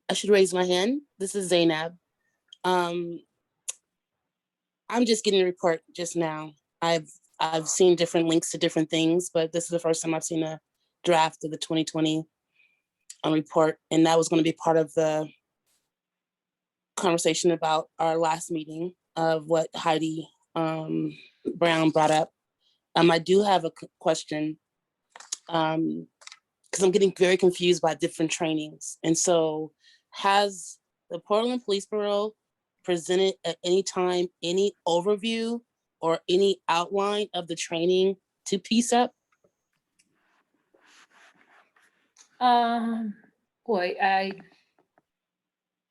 I should raise my hand. This is Zainab. I'm just getting a report just now. I've seen different links to different things, but this is the first time I've seen a draft of the 2020 report, and that was going to be part of the conversation about our last meeting of what Heidi Brown brought up. I do have a question because I'm getting very confused by different trainings. And so has the Portland Police Bureau presented at any time any overview or any outline of the training to PCCEP? Boy, I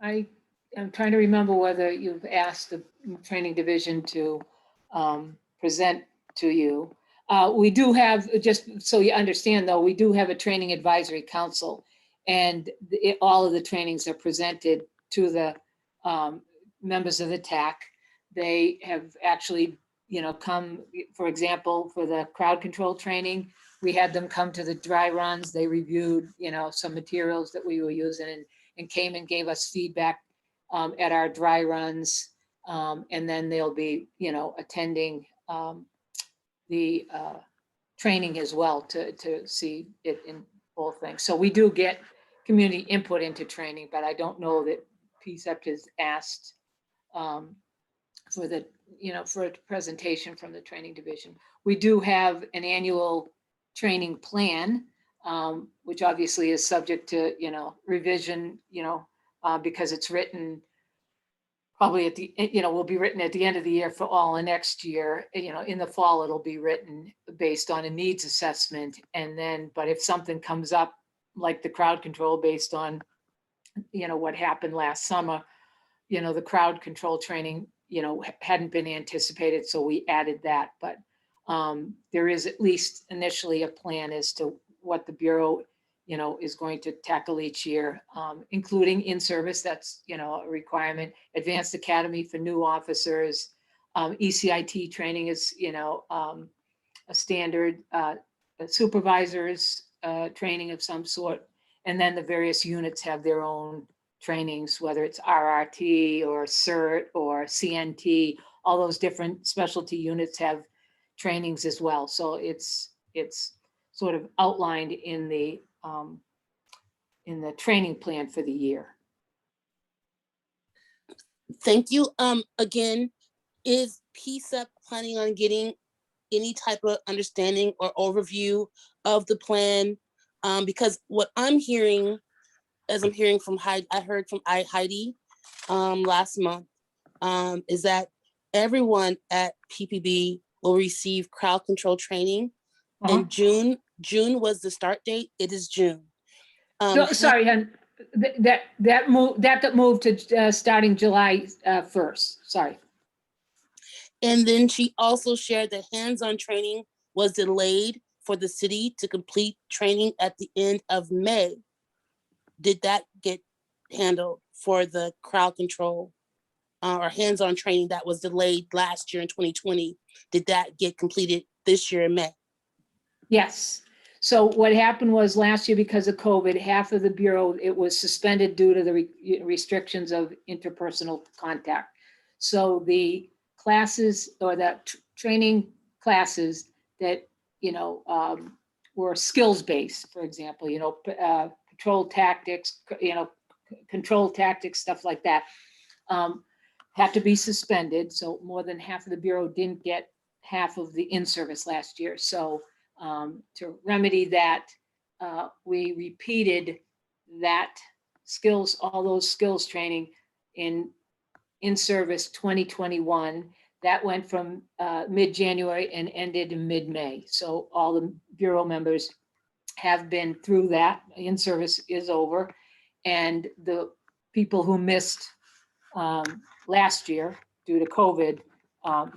am trying to remember whether you've asked the training division to present to you. We do have, just so you understand though, we do have a training advisory council, and all of the trainings are presented to the members of the TAC. They have actually, come, for example, for the crowd control training, we had them come to the dry runs. They reviewed, some materials that we were using and came and gave us feedback at our dry runs. And then they'll be, attending the training as well to see it in both things. So we do get community input into training, but I don't know that PCCEP has asked for the, for a presentation from the training division. We do have an annual training plan, which obviously is subject to, revision, because it's written probably at the, will be written at the end of the year for all the next year. In the fall, it'll be written based on a needs assessment. And then, but if something comes up like the crowd control based on, what happened last summer, the crowd control training, hadn't been anticipated, so we added that. But there is at least initially a plan as to what the Bureau, is going to tackle each year, including in-service, that's, a requirement, advanced academy for new officers, ECIT training is, a standard, supervisors training of some sort, and then the various units have their own trainings, whether it's RRT or CERT or CNT, all those different specialty units have trainings as well. So it's sort of outlined in the training plan for the year. Thank you. Again, is PCCEP planning on getting any type of understanding or overview of the plan? Because what I'm hearing, as I'm hearing from Heidi, I heard from Heidi last month, is that everyone at PPB will receive crowd control training in June. June was the start date. It is June. No, sorry, hon. That got moved to starting July 1st. Sorry. And then she also shared that hands-on training was delayed for the city to complete training at the end of May. Did that get handled for the crowd control or hands-on training that was delayed last year in 2020? Did that get completed this year in May? Yes. So what happened was last year, because of COVID, half of the Bureau, it was suspended due to the restrictions of interpersonal contact. So the classes or that training classes that, were skills-based, for example, patrol tactics, control tactics, stuff like that, had to be suspended. So more than half of the Bureau didn't get half of the in-service last year. So to remedy that, we repeated that skills, all those skills training in service 2021. That went from mid-January and ended in mid-May. So all the Bureau members have been through that. In-service is over. And the people who missed last year due to COVID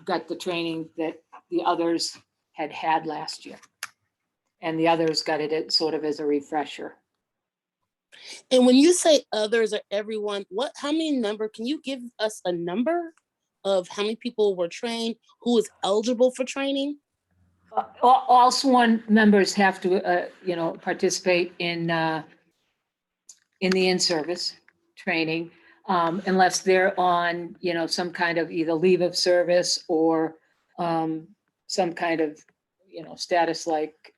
got the training that the others had last year. And the others got it sort of as a refresher. And when you say others or everyone, how many can you give us a number of how many people were trained, who is eligible for training? All sworn members have to, participate in the in-service. training, unless they're on, you know, some kind of either leave of service or some kind of, you know, status like,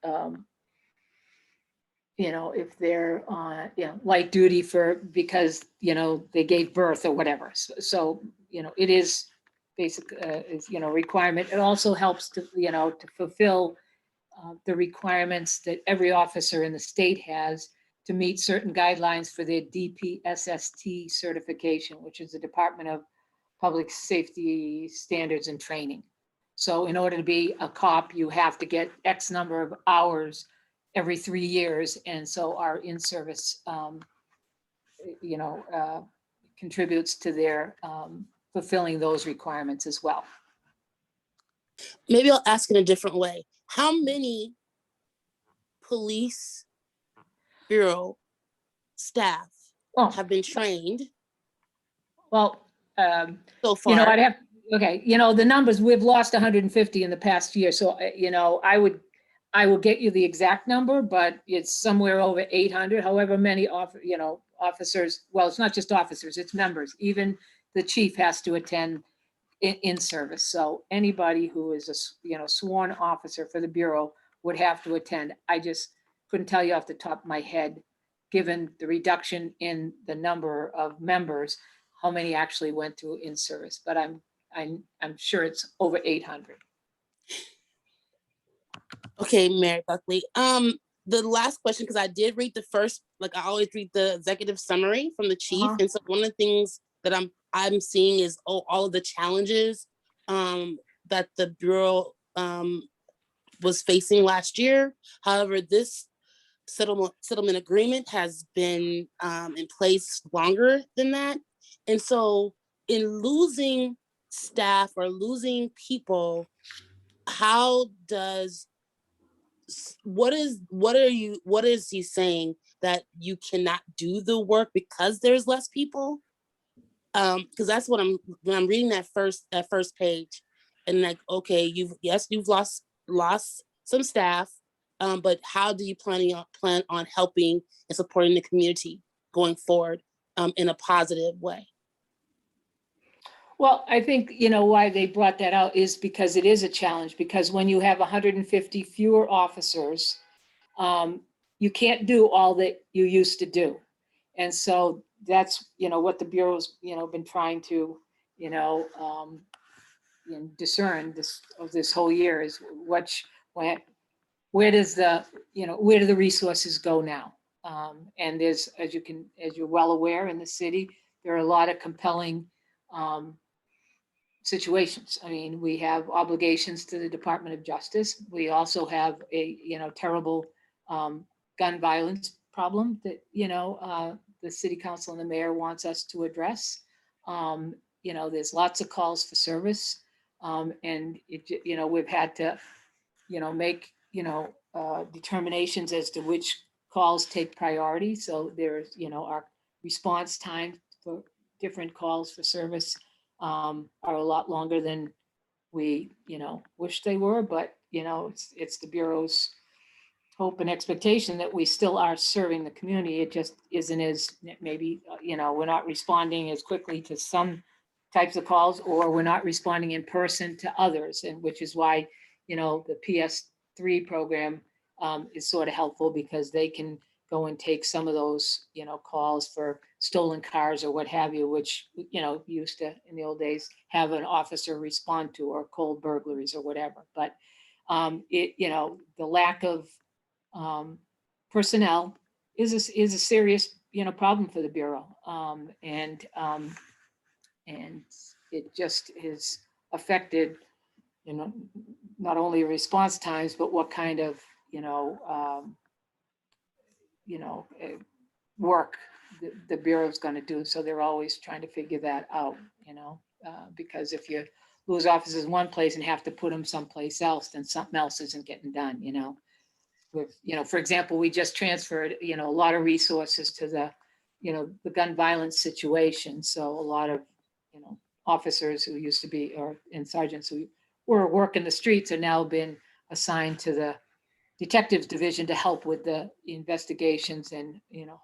you know, if they're on, you know, light duty for, because, you know, they gave birth or whatever. So, you know, it is basic, is, you know, requirement. It also helps to, you know, to fulfill the requirements that every officer in the state has to meet certain guidelines for their DPSST certification, which is the Department of Public Safety Standards and Training. So in order to be a cop, you have to get X number of hours every 3 years. And so our in-service, you know, contributes to their fulfilling those requirements as well. Maybe I'll ask in a different way. How many police bureau staff have been trained? Well, so far, you know, I'd have, okay, you know, the numbers, we've lost 150 in the past year. So, you know, I will get you the exact number, but it's somewhere over 800, however many you know, officers, well, it's not just officers, it's members. Even the chief has to attend in service. So anybody who is a, you know, sworn officer for the Bureau would have to attend. I just couldn't tell you off the top of my head, given the reduction in the number of members, how many actually went through in service, but I'm sure it's over 800. Okay, Mary Buckley. The last question, because I did read the first, like I always read the executive summary from the chief, and so one of the things that I'm seeing is all of the challenges that the Bureau was facing last year. However, this settlement agreement has been in place longer than that. And so in losing staff or losing people, how does, what is he saying, that you cannot do the work because there's less people? Because that's what when I'm reading that first page, and like, okay, you've lost some staff, but how do you plan on helping and supporting the community going forward in a positive way? Well, I think, you know, why they brought that out is because it is a challenge, because when you have 150 fewer officers, you can't do all that you used to do. And so that's, you know, what the Bureau's, you know, been trying to, you know, discern this whole year is where does the, you know, where do the resources go now? And there's, as you're well aware, in the city, there are a lot of compelling situations. I mean, we have obligations to the Department of Justice. We also have a, you know, terrible gun violence problem that, you know, the city council and the mayor wants us to address. You know, there's lots of calls for service, and it, you know, we've had to, you know, make, you know, determinations as to which calls take priority. So there's, you know, our response time for different calls for service are a lot longer than we, you know, wish they were, but, you know, it's the Bureau's hope and expectation that we still are serving the community. It just isn't as, maybe, you know, we're not responding as quickly to some types of calls, or we're not responding in person to others, and which is why, you know, the PS3 program is sort of helpful, because they can go and take some of those, you know, calls for stolen cars or what have you, which, you know, used to, in the old days, have an officer respond to, or cold burglaries or whatever. But it, you know, the lack of personnel is a serious, you know, problem for the Bureau. And it just is affected, you know, not only response times, but what kind of, you know, work the Bureau is going to do. So they're always trying to figure that out, you know, because if you lose officers in one place and have to put them someplace else, then something else isn't getting done, you know. With, you know, for example, we just transferred, you know, a lot of resources to the, you know, the gun violence situation. So a lot of, you know, officers who used to be, and sergeants who were working the streets are now been assigned to the detectives division to help with the investigations and, you know,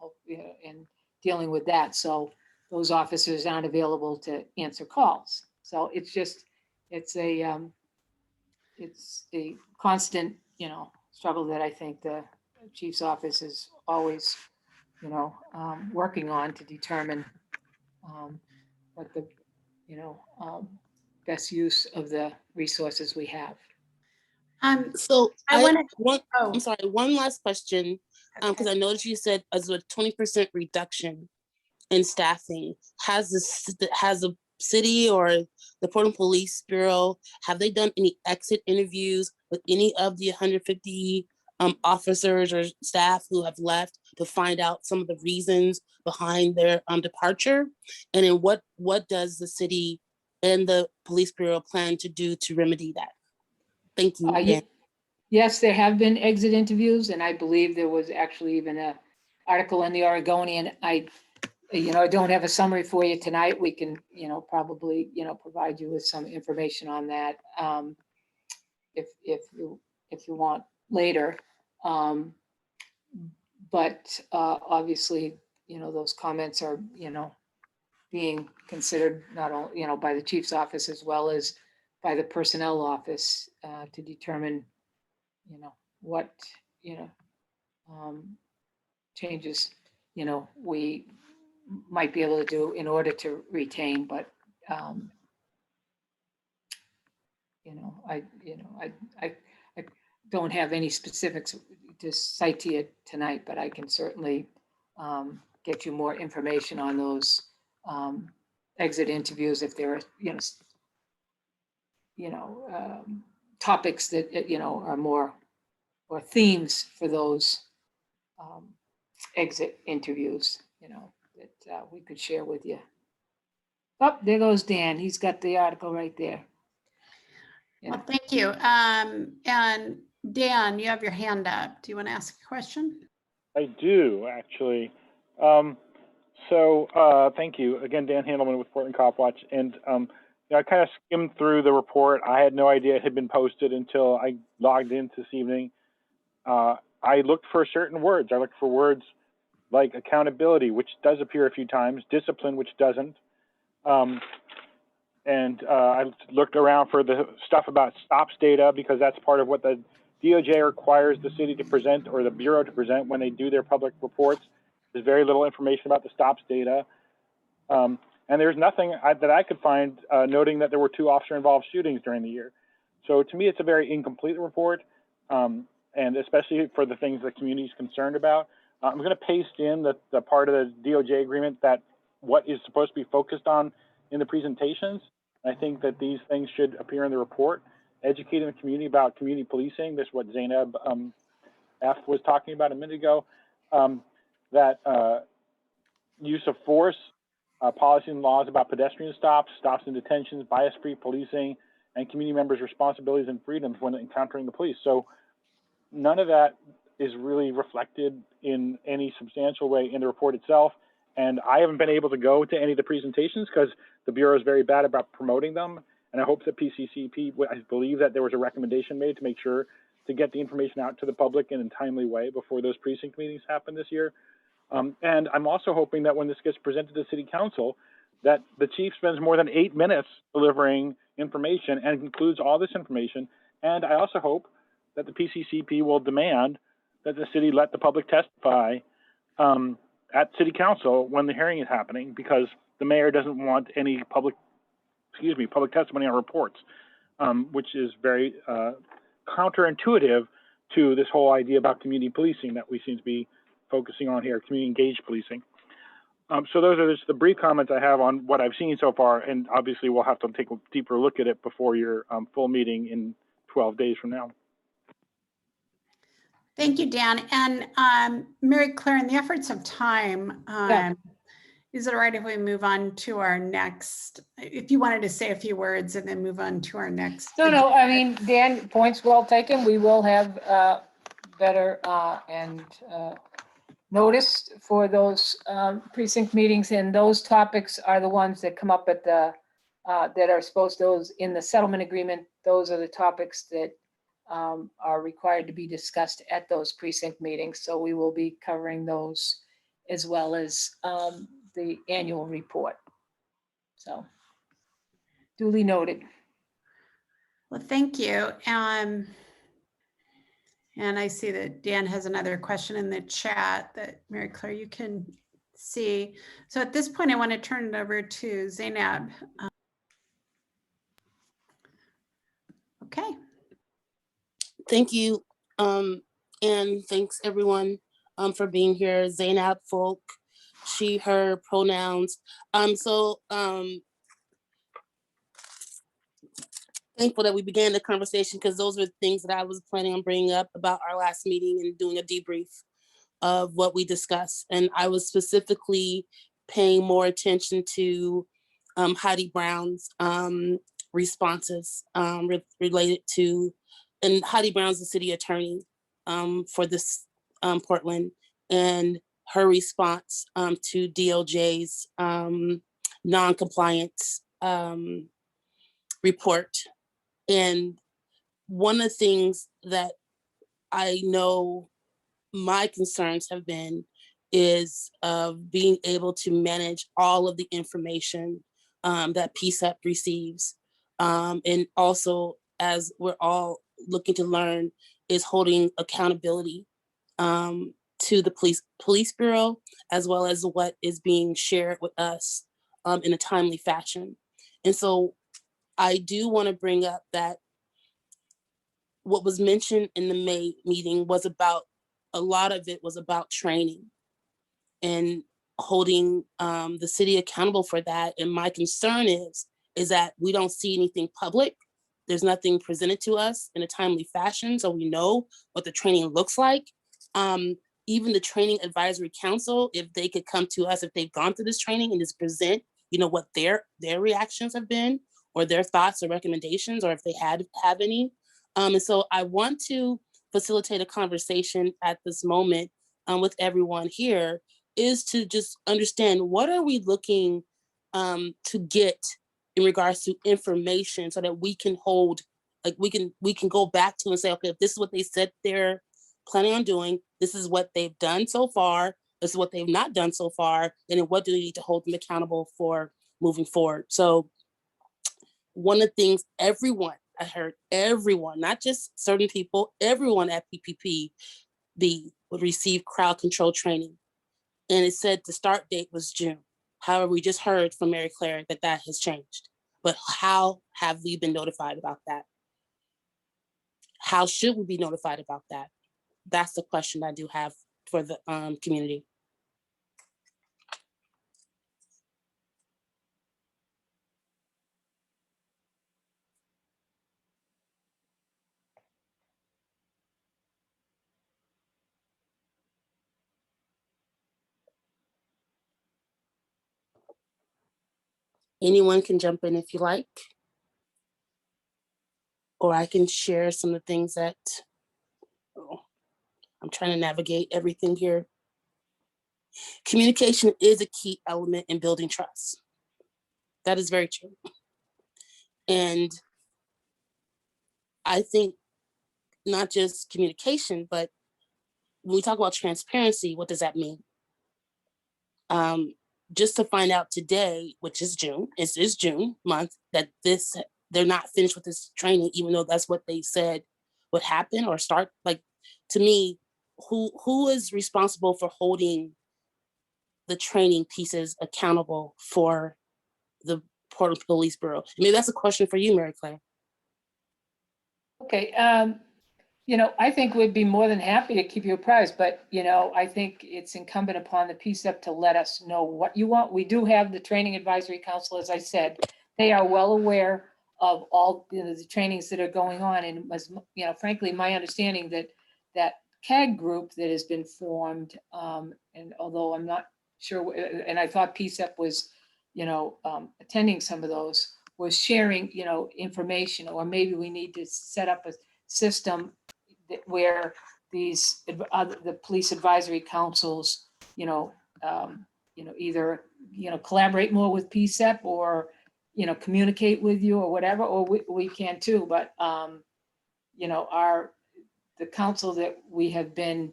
and dealing with that. So those officers aren't available to answer calls. So it's just, it's a constant, struggle that I think the chief's office is always, working on to determine what the, best use of the resources we have. So I wanna- I'm sorry, one last question, because I noticed you said as a 20% reduction in staffing. Has the city or the Portland Police Bureau, have they done any exit interviews with any of the 150 officers or staff who have left to find out some of the reasons behind their departure? And then what does the city and the Police Bureau plan to do to remedy that? Thank you. Dan. Yes, there have been exit interviews, and I believe there was actually even an article in the Oregonian. I don't have a summary for you tonight. We can, probably, provide you with some information on that if you want later. But obviously, those comments are, being considered not only, by the chief's office as well as by the personnel office to determine, what, changes, we might be able to do in order to retain, but I don't have any specifics to cite to you tonight, but I can certainly get you more information on those exit interviews if there are, topics that, are more, or themes for those exit interviews, that we could share with you. Oh, there goes Dan. He's got the article right there. Well, thank you. And Dan, you have your hand up. Do you want to ask a question? I do, actually. Thank you. Again, Dan Handelman with Portland Cop Watch. And I kind of skimmed through the report. I had no idea it had been posted until I logged in this evening. I looked for certain words. I looked for words like accountability, which does appear a few times, discipline, which doesn't. I looked around for the stuff about stops data, because that's part of what the DOJ requires the city to present, or the Bureau to present, when they do their public reports. There's very little information about the stops data. And there's nothing that I could find noting that there were 2 officer-involved shootings during the year. So to me, it's a very incomplete report, and especially for the things the community is concerned about. I'm going to paste in the part of the DOJ agreement that what is supposed to be focused on in the presentations. I think that these things should appear in the report, educating the community about community policing. This is what Zainab F. was talking about a minute ago, that use of force, policy and laws about pedestrian stops, stops and detentions, bias-free policing, and community members' responsibilities and freedoms when encountering the police. So none of that is really reflected in any substantial way in the report itself. And I haven't been able to go to any of the presentations because the Bureau is very bad about promoting them. And I hope that PCCEP, I believe that there was a recommendation made to make sure to get the information out to the public in a timely way before those precinct meetings happen this year. And I'm also hoping that when this gets presented to City Council, that the chief spends more than 8 minutes delivering information and includes all this information. And I also hope that the PCCP will demand that the city let the public testify at City Council when the hearing is happening, because the mayor doesn't want any public testimony on reports, which is very counterintuitive to this whole idea about community policing that we seem to be focusing on here, community engaged policing. So those are just the brief comments I have on what I've seen so far, and obviously we'll have to take a deeper look at it before your full meeting in 12 days from now. Thank you, Dan. And Mary Claire, in the efforts of time, is it all right if we move on to our next, if you wanted to say a few words and then move on to our next? No, I mean, Dan, points well taken. We will have better notice for those precinct meetings, and those topics are the ones that come up at the, that are supposed, those in the settlement agreement, those are the topics that are required to be discussed at those precinct meetings. So we will be covering those, as well as the annual report. So duly noted. Well, thank you. And I see that Dan has another question in the chat that Mary Claire, you can see. So at this point, I want to turn it over to Zainab. Okay. Thank you. And thanks everyone for being here. Zainab Folk, she, her pronouns. Thankful that we began the conversation because those were things that I was planning on bringing up about our last meeting and doing a debrief of what we discussed. And I was specifically paying more attention to Heidi Brown's responses related to, and Heidi Brown's the city attorney for this Portland, and her response to DOJ's non-compliance report. And one of the things that I know my concerns have been is of being able to manage all of the information that PCCEP receives. And also, as we're all looking to learn, is holding accountability to the police bureau, as well as what is being shared with us in a timely fashion. And so I do want to bring up that what was mentioned in the May meeting was about, a lot of it was about training and holding the city accountable for that. And my concern is that we don't see anything public. There's nothing presented to us in a timely fashion, so we know what the training looks like. Even the Training Advisory Council, if they could come to us, if they've gone through this training and just present, what their reactions have been, or their thoughts or recommendations, or if they have any. And so I want to facilitate a conversation at this moment with everyone here, is to just understand, what are we looking to get in regards to information, so that we can hold, like we can go back to and say, okay, if this is what they said they're planning on doing, this is what they've done so far, this is what they've not done so far, and then what do we need to hold them accountable for moving forward. So one of the things I heard everyone, not just certain people, everyone at PPP would receive crowd control training. And it said the start date was June. However, we just heard from Mary Claire that has changed. But how have we been notified about that? How should we be notified about that? That's the question I do have for the community. Anyone can jump in if you like, or I can share some of the things that I'm trying to navigate everything here. Communication is a key element in building trust. That is very true. And I think not just communication, but when we talk about transparency, what does that mean? Just to find out today, which is June, it is June month, that they're not finished with this training, even though that's what they said would happen or start. Like, to me, who is responsible for holding the training pieces accountable for the Portland Police Bureau? Maybe that's a question for you, Mary Claire. Okay, I think we'd be more than happy to keep you apprised, but, I think it's incumbent upon the PCCEP to let us know what you want. We do have the Training Advisory Council, as I said. They are well aware of all the trainings that are going on, and was, frankly, my understanding that CAG group that has been formed, and although I'm not sure, and I thought PCCEP was, attending some of those, was sharing, information, or maybe we need to set up a system where the police advisory councils, either, collaborate more with PCCEP, or, communicate with you or whatever, or we can too. But, the council that we have been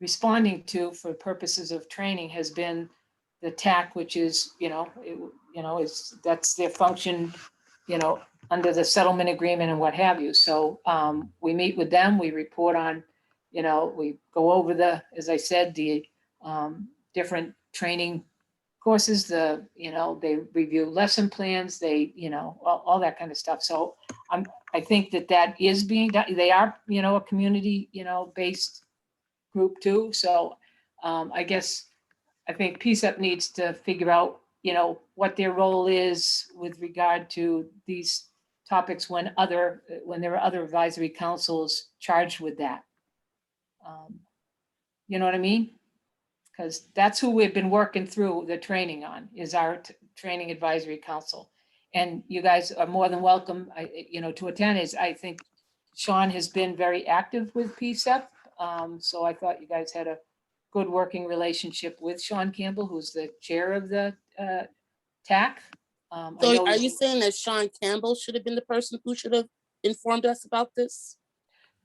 responding to for purposes of training has been the TAC, which is, that's their function, under the settlement agreement and what have you. So we meet with them, we report on, we go over as I said, the different training courses, they review lesson plans, they, all that kind of stuff. So I think that is being done. They are, a community, based group too. So I think PCCEP needs to figure out, what their role is with regard to these topics when there are other advisory councils charged with that. You know what I mean? Because that's who we've been working through the training on, is our training advisory council. And you guys are more than welcome, to attend. I think Sean has been very active with PCCEP. So I thought you guys had a good working relationship with Sean Campbell, who's the chair of the TAC. So are you saying that Sean Campbell should have been the person who should have informed us about this?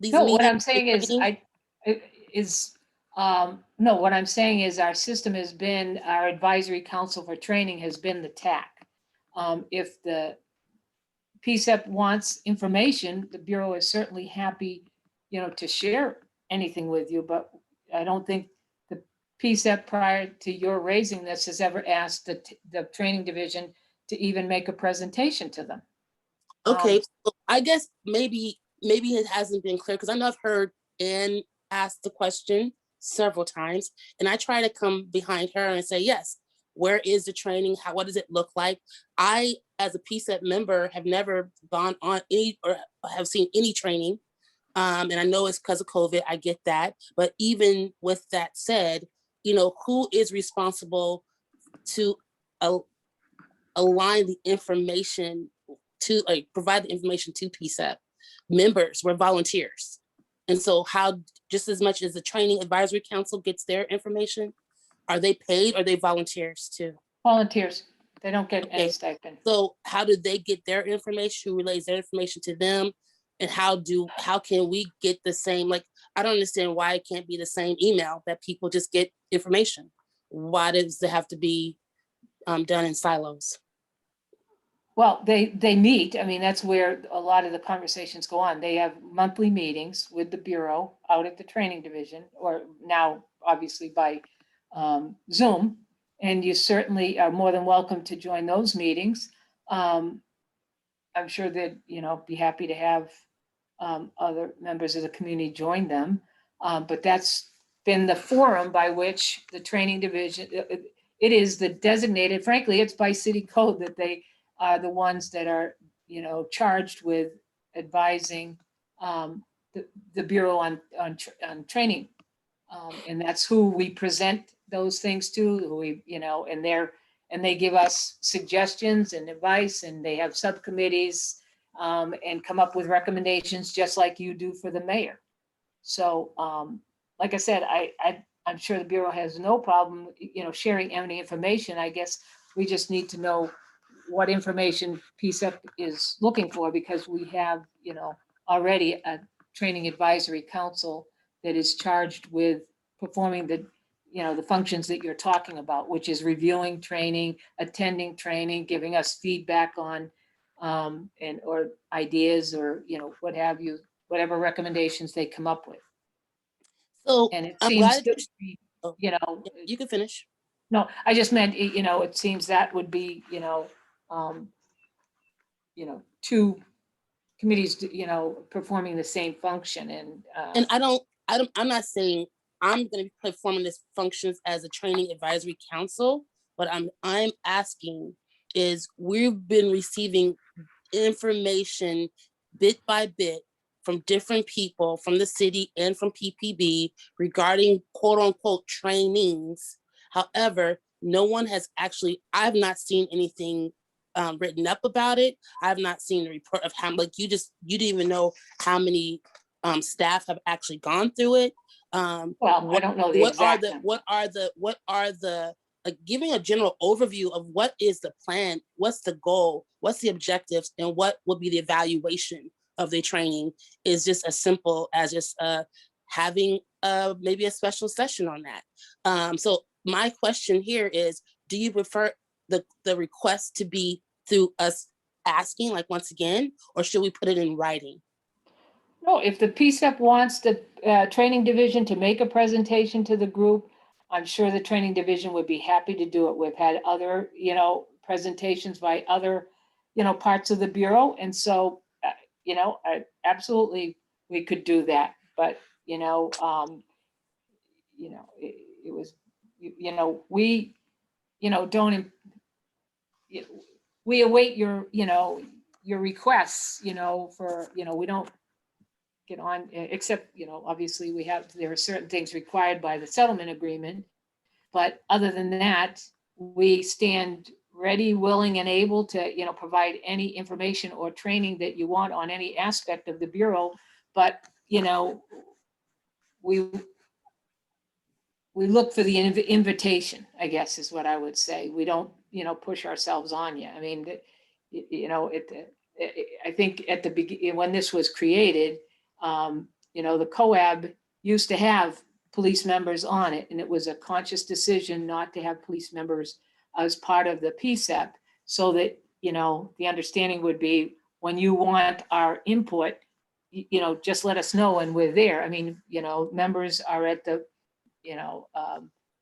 No, what I'm saying what I'm saying is our system has been, our advisory council for training has been the TAC. If the PCCEP wants information, the Bureau is certainly happy, to share anything with you, but I don't think the PCCEP prior to your raising this has ever asked the training division to even make a presentation to them. Okay, so I guess maybe it hasn't been clear, because I know I've heard Ann ask the question several times, and I try to come behind her and say, yes, where is the training? What does it look like? I, as a PCCEP member, have never gone on any or have seen any training. And I know it's because of COVID, I get that. But even with that said, who is responsible to align the information to provide the information to PCCEP? Members, we're volunteers. And so how, just as much as the training advisory council gets their information, are they paid or are they volunteers too? Volunteers, they don't get any stipend. So how do they get their information? Who relays their information to them? And how can we get the same, I don't understand why it can't be the same email that people just get information. Why does it have to be done in silos? Well, they meet. I mean, that's where a lot of the conversations go on. They have monthly meetings with the Bureau out at the training division, or now obviously by Zoom. And you certainly are more than welcome to join those meetings. I'm sure they'd, be happy to have other members of the community join them. But that's been the forum by which the training division, it is the designated, frankly, it's by city code that they are the ones that are, charged with advising the Bureau on training. And that's who we present those things to, who we, and they give us suggestions and advice, and they have subcommittees and come up with recommendations just like you do for the mayor. So like I said, I'm sure the Bureau has no problem, sharing any information. I guess we just need to know what information PCCEP is looking for, because we have, already a training advisory council that is charged with performing the functions that you're talking about, which is reviewing training, attending training, giving us feedback on or ideas, or what have you, whatever recommendations they come up with. So and it I'm seems glad to be, you can finish. No, I just meant, it seems that would be, two committees, performing the same function. And I'm not saying I'm going to be performing this functions as a training advisory council. What I'm asking is, we've been receiving information bit by bit from different people from the city and from PPB regarding quote unquote trainings. However, no one has actually, I've not seen anything written up about it. I've not seen a report of how, you didn't even know how many staff have actually gone through it. Well, I don't know the exact number. What are the giving a general overview of what is the plan, what's the goal, what's the objectives, and what will be the evaluation of the training is just as simple as just having maybe a special session on that. So my question here is, do you prefer the request to be through us asking, like once again, or should we put it in writing? No, if the PCEP wants the training division to make a presentation to the group, I'm sure the training division would be happy to do it. We've had other, presentations by other, parts of the Bureau. And so, absolutely, we could do that. But, it was, we, don't, we await your, your requests, for, we don't get on, except, obviously there are certain things required by the settlement agreement. But other than that, we stand ready, willing, and able to, provide any information or training that you want on any aspect of the Bureau. But, we look for the invitation, I guess is what I would say. We don't, push ourselves on you. I mean, I think at the beginning, when this was created, the COAB used to have police members on it, and it was a conscious decision not to have police members as part of the PCEP, so that, the understanding would be, when you want our input, just let us know and we're there. I mean, members are at the,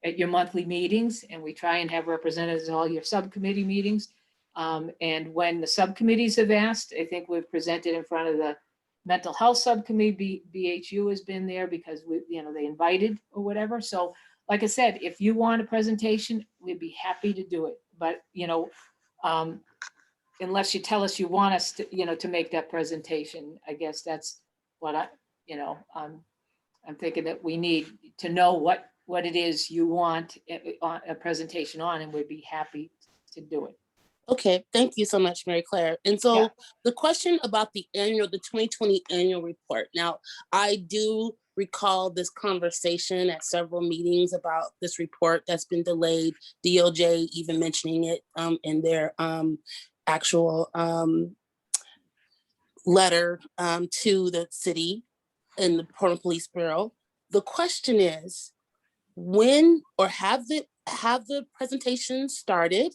at your monthly meetings, and we try and have representatives at all your subcommittee meetings. And when the subcommittees have asked, I think we've presented in front of the Mental Health Subcommittee. BHU has been there because they invited or whatever. So like I said, if you want a presentation, we'd be happy to do it. But, unless you tell us you want us to, to make that presentation, I guess that's what I'm thinking, that we need to know what it is you want a presentation on, and we'd be happy to do it. Okay, thank you so much, Mary Claire. And so the question about the 2020 annual report. Now, I do recall this conversation at several meetings about this report that's been delayed, DOJ even mentioning it in their actual letter to the city and the Portland Police Bureau. The question is, when or have the presentations started?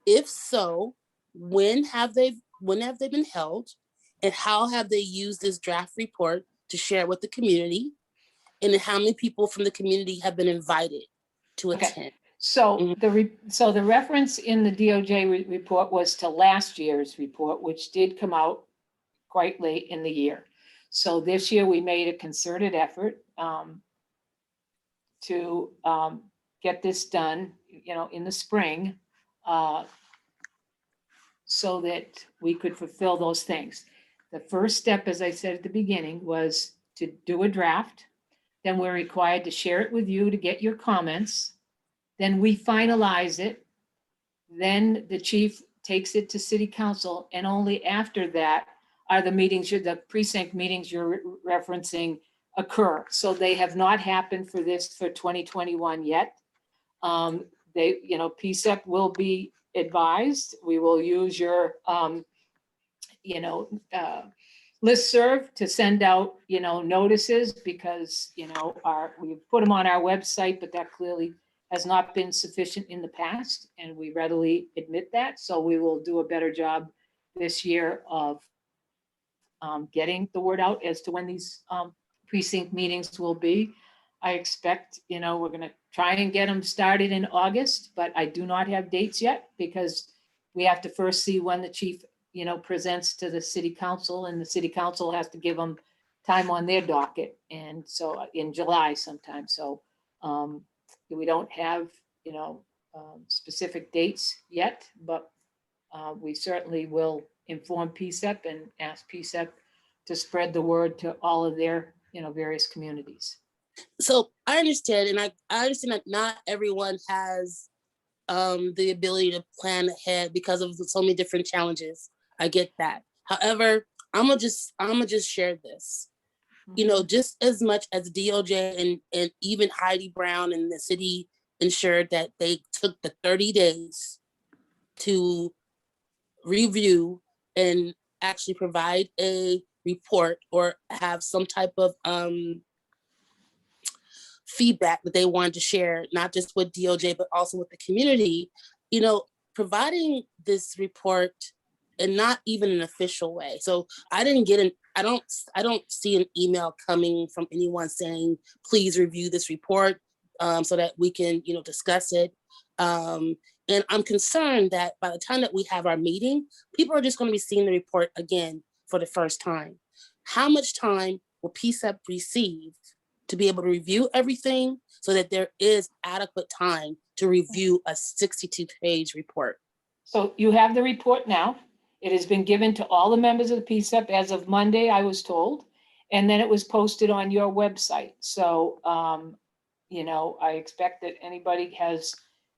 If so, when have they been held, and how have they used this draft report to share with the community? And how many people from the community have been invited to attend? So the reference in the DOJ report was to last year's report, which did come out quite late in the year. So this year we made a concerted effort to get this done, in the spring, so that we could fulfill those things. The first step, as I said at the beginning, was to do a draft. Then we're required to share it with you to get your comments. Then we finalize it. Then the chief takes it to city council, and only after that are the meetings, the precinct meetings you're referencing, occur. So they have not happened for 2021 yet. PCEP will be advised. We will use your, listserv to send out, notices, because, we've put them on our website, but that clearly has not been sufficient in the past, and we readily admit that. So we will do a better job this year of getting the word out as to when these precinct meetings will be. I expect, we're going to try and get them started in August, but I do not have dates yet, because we have to first see when the chief, presents to the city council, and the city council has to give them time on their docket. And so in July sometime. So we don't have, specific dates yet, but we certainly will inform PCEP and ask PCEP to spread the word to all of their, various communities. So I understand, and I understand that not everyone has the ability to plan ahead because of so many different challenges. I get that. However, I'm gonna just share this. Just as much as DOJ and even Heidi Brown and the city ensured that they took the 30 days to review and actually provide a report or have some type of feedback that they wanted to share, not just with DOJ, but also with the community, you know, providing this report and not even an official way. So I didn't get I don't see an email coming from anyone saying, please review this report so that we can, you know, discuss it. And I'm concerned that by the time that we have our meeting, people are just going to be seeing the report again for the first time. How much time will PCCEP receive to be able to review everything so that there is adequate time to review a 62-page report? So you have the report now. It has been given to all the members of the PCCEP as of Monday, I was told, and then it was posted on your website. So, you know, I expect that anybody has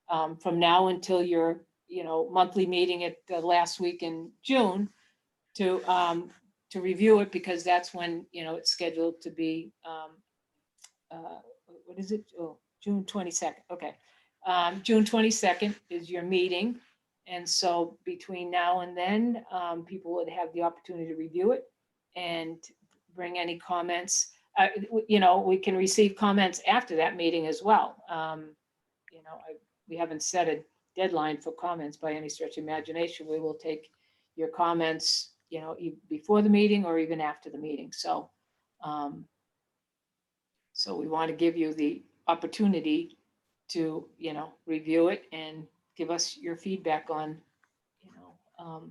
from now until your, you know, monthly meeting at the last week in June to review it, because that's when, you know, it's scheduled to be, what is it? Oh, June 22nd. Okay. June 22nd is your meeting. And so between now and then, people would have the opportunity to review it and bring any comments. You know, we can receive comments after that meeting as well. You know, we haven't set a deadline for comments by any stretch of imagination. We will take your comments, you know, before the meeting or even after the meeting. So, so we want to give you the opportunity to, you know, review it and give us your feedback on, you know,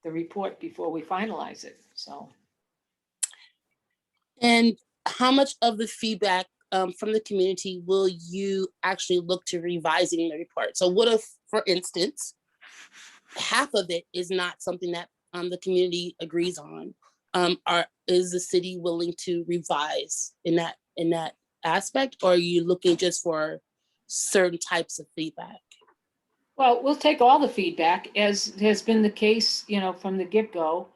the report before we finalize it. So. And how much of the feedback from the community will you actually look to revising the report? So what if, for instance, half of it is not something that the community agrees on? Is the city willing to revise in that aspect, or are you looking just for certain types of feedback? Well, we'll take all the feedback, as has been the case, you know, from the get-go.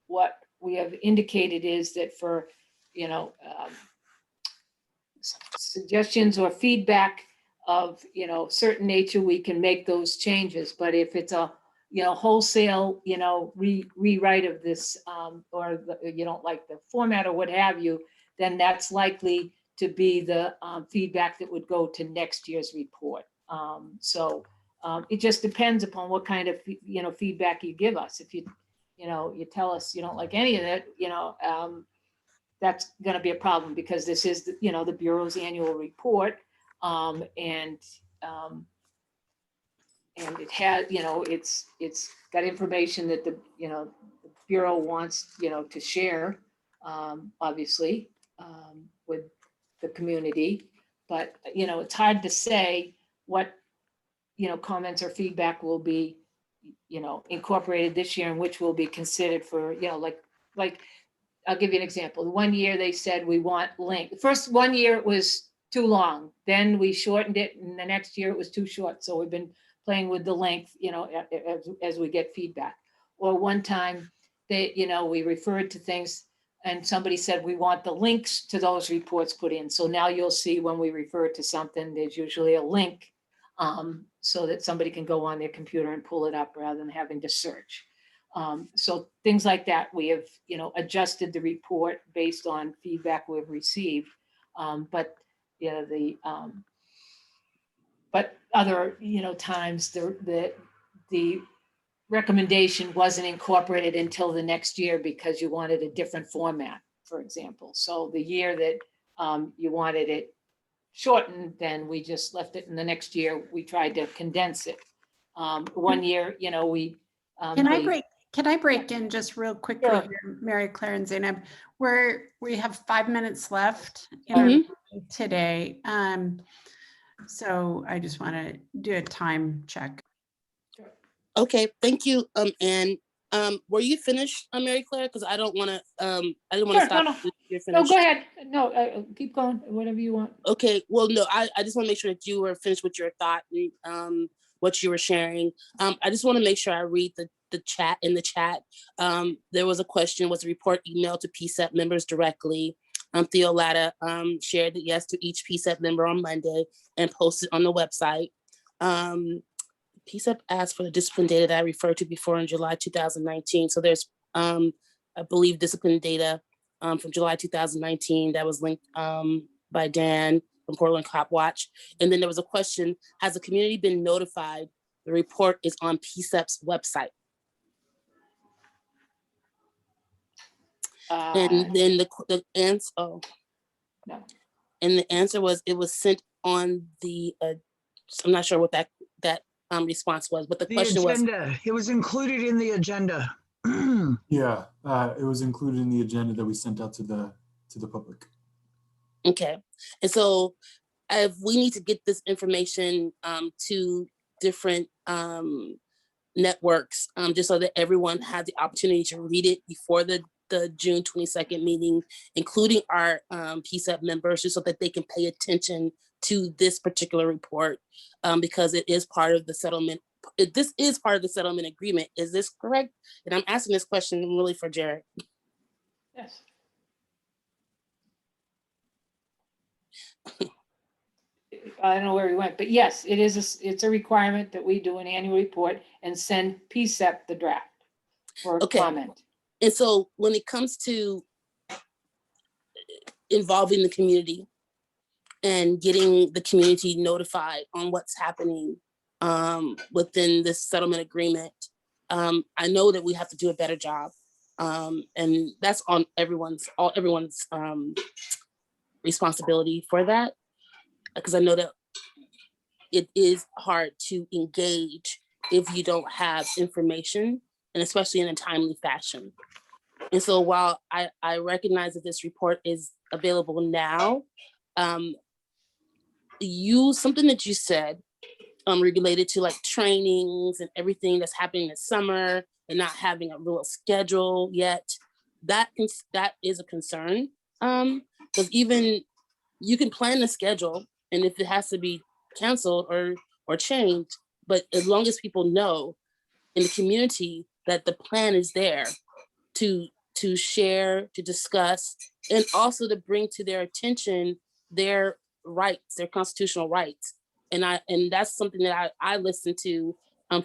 What we have indicated is that for, you know, suggestions or feedback of, you know, certain nature, we can make those changes. But if it's a, you know, wholesale, you know, rewrite of this, or you don't like the format or what have you, then that's likely to be the feedback that would go to next year's report. So it just depends upon what kind of, you know, feedback you give us. If you know, you tell us you don't like any of it, you know, that's going to be a problem, because this is, you know, the Bureau's annual report, and it has, you know, it's got information that the, you know, the Bureau wants, you know, to share, obviously, with the community. But, you know, it's hard to say what, you know, comments or feedback will be, you know, incorporated this year and which will be considered for, you know, like I'll give you an example. 1 year they said we want length. First 1 year it was too long. Then we shortened it, and the next year it was too short. So we've been playing with the length, you know, as we get feedback. Or one time they, you know, we referred to things and somebody said we want the links to those reports put in. So now you'll see when we refer to something, there's usually a link, so that somebody can go on their computer and pull it up rather than having to search. So things like that, we have, you know, adjusted the report based on feedback we've received. But, you know, but other, you know, times the recommendation wasn't incorporated until the next year because you wanted a different format, for example. So the year that you wanted it shortened, then we just left it, and the next year we tried to condense it. 1 year, you know, we Can I break in just real quickly here, Mary Claire and Zainab? We have 5 minutes left in our meeting today. So I just want to do a time check. Okay, thank you, Anne. Were you finished, Mary Claire? Because I don't want to. I didn't want to stop. No. You're finished. No, go ahead. No, keep going. Whatever you want. Okay. Well, no, I just want to make sure that you were finished with your thought and what you were sharing. I just want to make sure I read the chat. In the chat, there was a question: was the report emailed to PCCEP members directly? Theo Latta shared that yes to each PCCEP member on Monday and posted on the website. PCCEP asked for the discipline data that I referred to before in July 2019. So there's, I believe, discipline data from July 2019 that was linked by Dan from Portland Cop Watch. And then there was a question, has the community been notified? The report is on PCCEP's website. And then the answer, oh. No. And the answer was, it was sent on the, I'm not sure what that response was, but the question agenda. was. It was included in the agenda. Yeah, it was included in the agenda that we sent out to the public. Okay, and so if we need to get this information to different networks, just so that everyone had the opportunity to read it before the June 22nd meeting, including our PCCEP members, just so that they can pay attention to this particular report, because it is part of the settlement. This is part of the settlement agreement. Is this correct? And I'm asking this question really for Jared. Yes. I don't know where we went, but yes, it is. It's a requirement that we do an annual report and send PCCEP the draft for comment. And so when it comes to involving the community and getting the community notified on what's happening within this settlement agreement, I know that we have to do a better job. And that's on everyone's responsibility for that, because I know that it is hard to engage if you don't have information, and especially in a timely fashion. And so while I recognize that this report is available now, something that you said related to like trainings and everything that's happening this summer and not having a real schedule yet, that is a concern. Because even you can plan the schedule, and if it has to be canceled or changed, but as long as people know in the community that the plan is there to share, to discuss, and also to bring to their attention their rights, their constitutional rights. And that's something that I listened to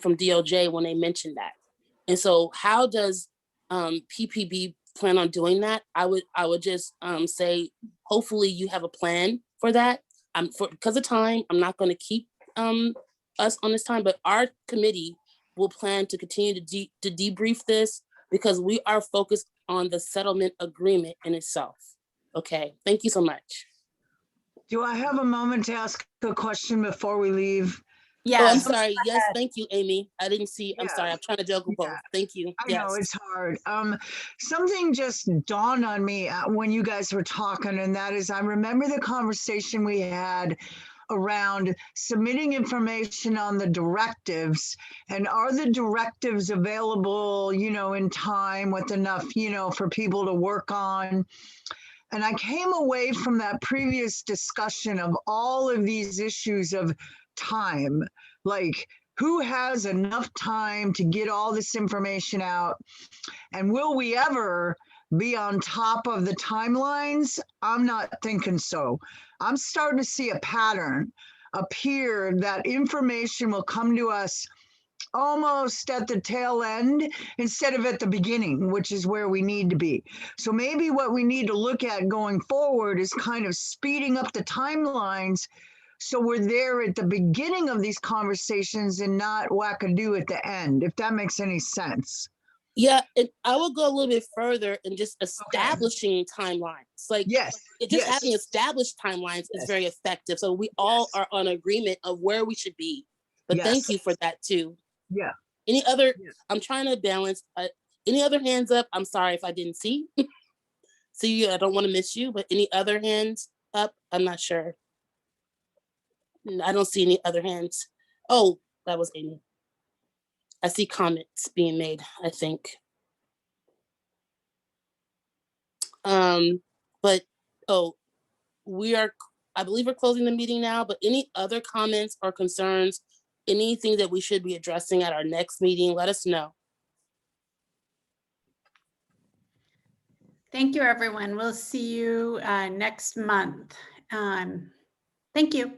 from DOJ when they mentioned that. And so how does PPB plan on doing that? I would just say, hopefully you have a plan for that. Because of time, I'm not going to keep us on this time, but our committee will plan to continue to debrief this, because we are focused on the settlement agreement in itself. Okay, thank you so much. Do I have a moment to ask a question before we leave? Yeah. Oh, I'm sorry. Yes, thank you, Amy. I didn't see. I'm sorry. I'm trying to juggle both. Thank you. I know it's hard. Something just dawned on me when you guys were talking, and that is, I remember the conversation we had around submitting information on the directives, and are the directives available, in time with enough, for people to work on. And I came away from that previous discussion of all of these issues of time, like who has enough time to get all this information out? And will we ever be on top of the timelines? I'm not thinking so. I'm starting to see a pattern appear that information will come to us almost at the tail end instead of at the beginning, which is where we need to be. So maybe what we need to look at going forward is kind of speeding up the timelines, so we're there at the beginning of these conversations and not wackadoo at the end, if that makes any sense. Yeah, and I will go a little bit further in just establishing timelines. Like, having established timelines is very effective. So we all are on agreement of where we should be. But thank you for that too. Yeah. Any other, I'm trying to balance, any other hands up? I'm sorry if I didn't see. See you, I don't want to miss you, but any other hands up? I'm not sure. I don't see any other hands. Oh, that was Amy. I see comments being made, I think. But, I believe we're closing the meeting now, but any other comments or concerns, anything that we should be addressing at our next meeting, let us know. Thank you, everyone. We'll see you next month. Thank you.